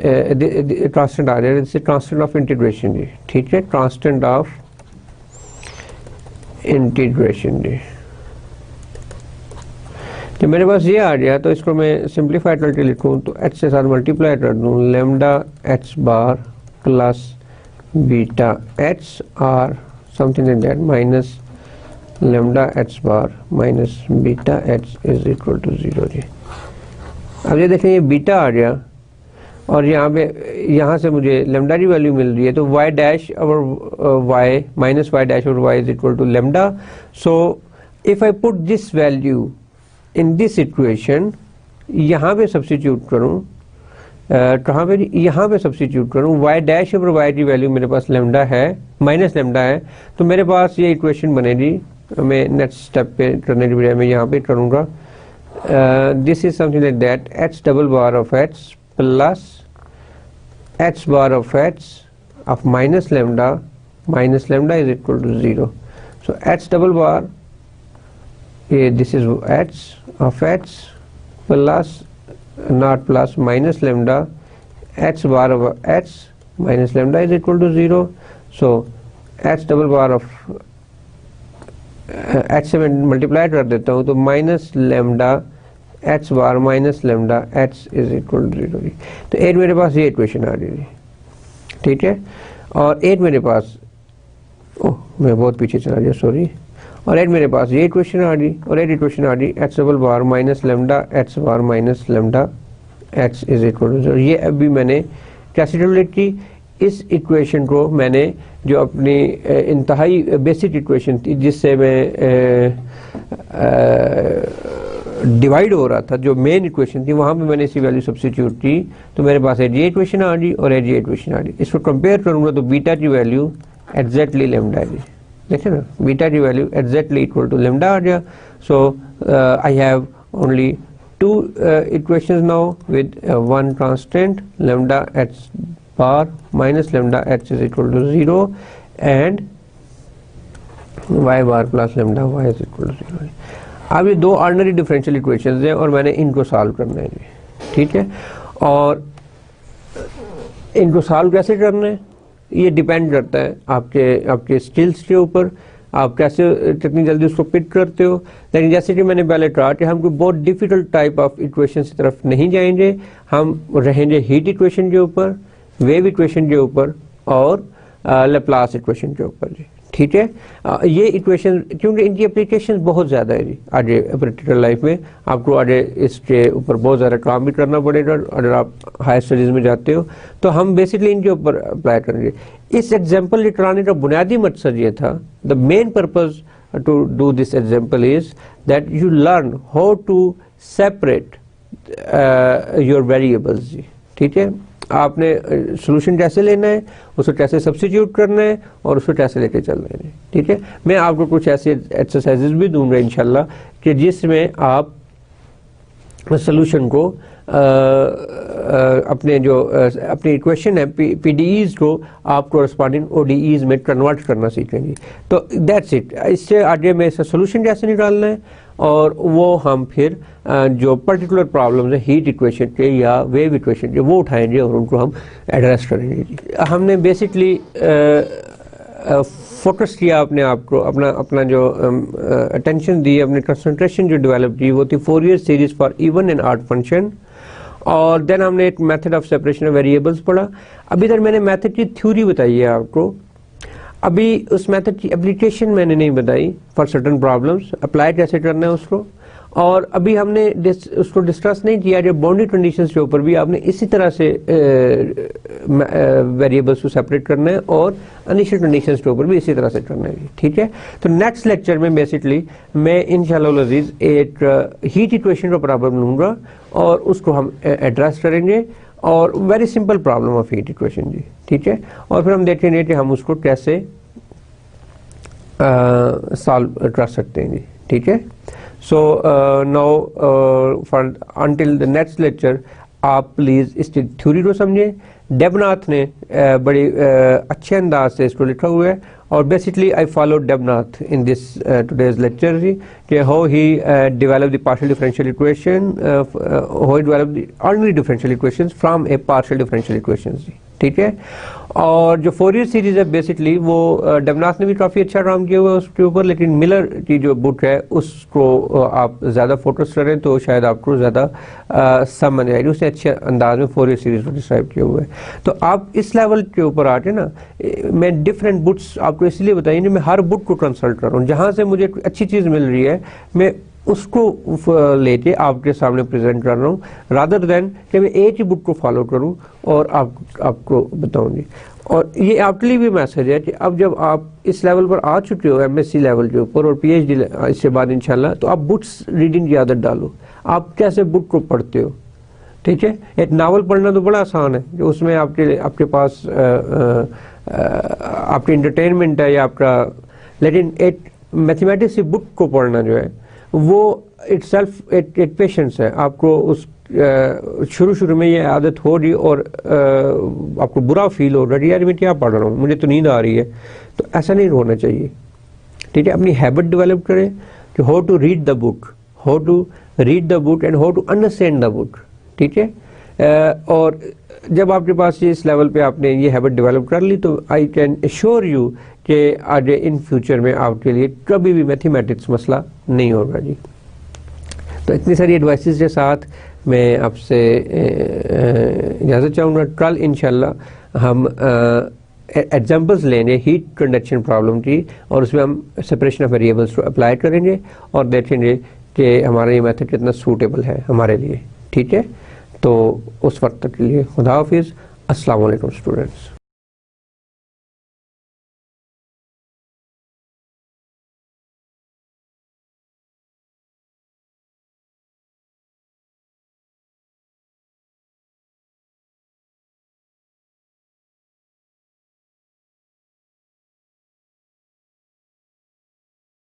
constant आ जाएगा, this is constant of integration जी, ठीक है, कांस्टेंट ऑफ इंटीग्रेशन जी। तो मेरे पास ये आ गया, तो इसको मैं सिंप्लीफाई करके लिखूँ तो h से साथ मल्टीप्लाई कर दूँ, lambda h bar plus beta h और something like that minus lambda h bar minus beta h is equal to 0 जी। अब ये देखें ये बीटा आ गया और यहाँ से मुझे लैम्डा की वैल्यू मिल रही है, तो y डैश और y माइनस वाई डैश और y is equal to lambda. So if I put this value in this equation, यहाँ पे सब्स्टिट्यूट करूँ, कहाँ पे, यहाँ पे सब्स्टिट्यूट करूँ, y डैश और y की वैल्यू मेरे पास लैम्डा है, माइनस लैम्डा है, तो मेरे पास ये इक्वेशन बनेगी। मैं नेक्स्ट स्टेप पे करने की बजाय मैं यहाँ पे करूँगा, this is something like that h double bar of h plus h bar of h of minus lambda is equal to 0. So h double bar, this is h of h plus not plus minus lambda, h bar of h minus lambda is equal to 0. So h double bar of h से मैं multiply कर देता हूँ तो minus lambda h bar minus lambda h is equal to 0 जी। तो 8 मेरे पास ये इक्वेशन आ रही है, ठीक है। और 8 मेरे पास, ओह मैं बहुत पीछे चला गया, सॉरी। और 8 मेरे पास ये इक्वेशन आ रही, और 8 इक्वेशन आ रही h double bar minus lambda h bar minus lambda h is equal to 0। ये अभी मैंने कैसे कैलकुलेट की, इस इक्वेशन को मैंने जो अपनी इंतहाई बेसिक इक्वेशन थी जिससे मैं डिवाइड हो रहा था, जो मेन इक्वेशन थी, वहाँ पे मैंने इसी वैल्यू सब्स्टिट्यूट की, तो मेरे पास ये इक्वेशन आ रही और ये इक्वेशन आ रही। इसको कंपेयर करूँगा तो बीटा की वैल्यू एग्जैक्टली लैम्डा है, देखिए ना, बीटा की value exactly equal to lambda आ गया। So I have only two equations now with one constant lambda h bar minus lambda h is equal to 0 and y bar plus lambda y is equal to 0। अब ये दो ordinary differential equations हैं और मैंने इनको solve करना है जी, ठीक है। और इनको सॉल्व कैसे करना है ये डिपेंड करता है आपके स्किल्स के ऊपर, आप कैसे कितनी जल्दी उसको पिक करते हो। लेकिन जैसे कि मैंने पहले कहा कि हम कोई बहुत डिफिकल्ट टाइप ऑफ इक्वेशन की तरफ नहीं जाएंगे, हम रहेंगे हीट इक्वेशन के ऊपर, वेव इक्वेशन के ऊपर और लैप्लास इक्वेशन के ऊपर जी, ठीक है। ये इक्वेशन क्योंकि इनकी एप्लीकेशन बहुत ज़्यादा है जी, आगे प्रैक्टिकल लाइफ में आपको आगे इसके ऊपर बहुत ज़्यादा काम भी करना पड़ेगा अगर आप हायर स्टडीज़ में जाते हो, तो हम बेसिकली इनके ऊपर अप्लाई करेंगे। इस एग्जाम्पल लिखवाने का बुनियादी मकसद ये था, the main purpose to do this example is that you learn how to separate your variables जी, ठीक है। आपने सोल्यूशन कैसे लेना है, उसको कैसे सब्स्टिट्यूट करना है और उसको कैसे लेके चलना है, ठीक है। मैं आपको कुछ ऐसे एक्सरसाइजेज भी दूंगा इंशाल्लाह कि जिसमें आप सोल्यूशन को अपनी इक्वेशन है पीडीईज को आप कोरस्पॉन्डिंग ओडीईज में कन्वर्ट करना सीखेंगे। तो दैट्स इट। इससे आगे में इसका सोल्यूशन कैसे निकालना है और वो हम फिर जो पर्टिकुलर प्रॉब्लम्स है हीट इक्वेशन के या वेव इक्वेशन के वो उठाएंगे और उनको हम एड्रेस करेंगे। हमने बेसिकली फोकस किया अपने आप को, अपना जो अटेंशन दी, अपनी कंसंट्रेशन जो डेवलप की वो थी Fourier series for even and odd function. और देन हमने एक method of separation of variables पढ़ा। अभी तक मैंने मेथड की थ्योरी बताई है आपको, अभी उस मेथड की एप्लीकेशन मैंने नहीं बताई फॉर सर्टन प्रॉब्लम्स, अप्लाई कैसे करना है उसको। और अभी हमने उसको डिस्कस नहीं किया जो बाउंड्री कंडीशंस के ऊपर भी आपने इसी तरह से वेरिएबल्स को सेपरेट करना है और इनिशियल कंडीशंस के ऊपर भी इसी तरह से करना है, ठीक है। तो नेक्स्ट लेक्चर में बेसिकली मैं इंशाअल्लाह अज़ीज़ एक हीट इक्वेशन का प्रॉब्लम लूँगा और उसको हम एड्रेस करेंगे, और very simple problem of heat equation जी, ठीक है। और फिर हम देखेंगे कि हम उसको कैसे सॉल्व कर सकते हैं जी, ठीक है। So now for until the next lecture आप प्लीज़ इसकी थ्योरी को समझें। डेबनाथ ने बड़े अच्छे अंदाज से इसको लिखा हुआ है, और basically I follow Debnath in this today's lecture जी, कि how he develop the partial differential equation, how he develop the ordinary differential equations from a partial differential equations जी, ठीक है। और जो फोरियर सीरीज है बेसिकली वो डेबनाथ ने भी काफ़ी अच्छा काम किया हुआ है उसके ऊपर, लेकिन मिलर की जो बुक है उसको आप ज़्यादा फोकस करें तो शायद आपको ज़्यादा समझ आएगी, उसने अच्छे अंदाज में फोरियर सीरीज को डिस्क्राइब किया हुआ है। तो आप इस लेवल के ऊपर आके ना, मैं डिफरेंट बुक्स आपको इसलिए बताइए, मैं हर बुक को कंसल्ट कर रहा हूँ, जहाँ से मुझे अच्छी चीज़ मिल रही है मैं उसको लेके आपके सामने प्रेजेंट कर रहा हूँ, रादर देन कि मैं एक ही बुक को फॉलो करूँ और आपको बताऊँगी। और ये आपके लिए भी मैसेज है कि अब जब आप इस लेवल पर आ चुके हो एमएससी लेवल के ऊपर और पीएचडी इसके बाद इंशाल्लाह, तो आप बुक्स रीडिंग की आदत डालो। आप कैसे बुक को पढ़ते हो, ठीक है। एक नावल पढ़ना तो बड़ा आसान है, जो उसमें आपके पास आपकी इंटरटेनमेंट है या आपका, लेकिन एक मैथमेटिक्स की बुक को पढ़ना जो है वो इटसेल्फ एक पेशेंस है। आपको उस शुरू में ये आदत हो रही और आपको बुरा फील हो रहा है, यार मैं क्या पढ़ रहा हूँ, मुझे तो नींद आ रही है, तो ऐसा नहीं होना चाहिए। ठीक है, अपनी हैबिट डेवलप करें कि how to read the book, how to read the book and how to understand the book. ठीक है, और जब आपके पास ये इस लेवल पे आपने ये हैबिट डेवलप कर ली तो आई कैन एश्योर यू कि आगे इन फ्यूचर में आपके लिए कभी भी मैथमेटिक्स मसला नहीं होगा जी। तो इतनी सारी एडवाइसेस के साथ मैं आपसे इजाज़त चाहूँगा। कल इंशाल्लाह हम एग्जांपल्स लेंगे हीट कंडक्शन प्रॉब्लम की, और उसमें हम सेपरेशन ऑफ वेरिएबल्स को अप्लाई करेंगे और देखेंगे कि हमारा ये मेथड कितना सूटेबल है हमारे लिए। ठीक है, तो उस वक्त तक के लिए खुदा हाफिज़। अस्सलाम वालेकुम स्टूडेंट्स।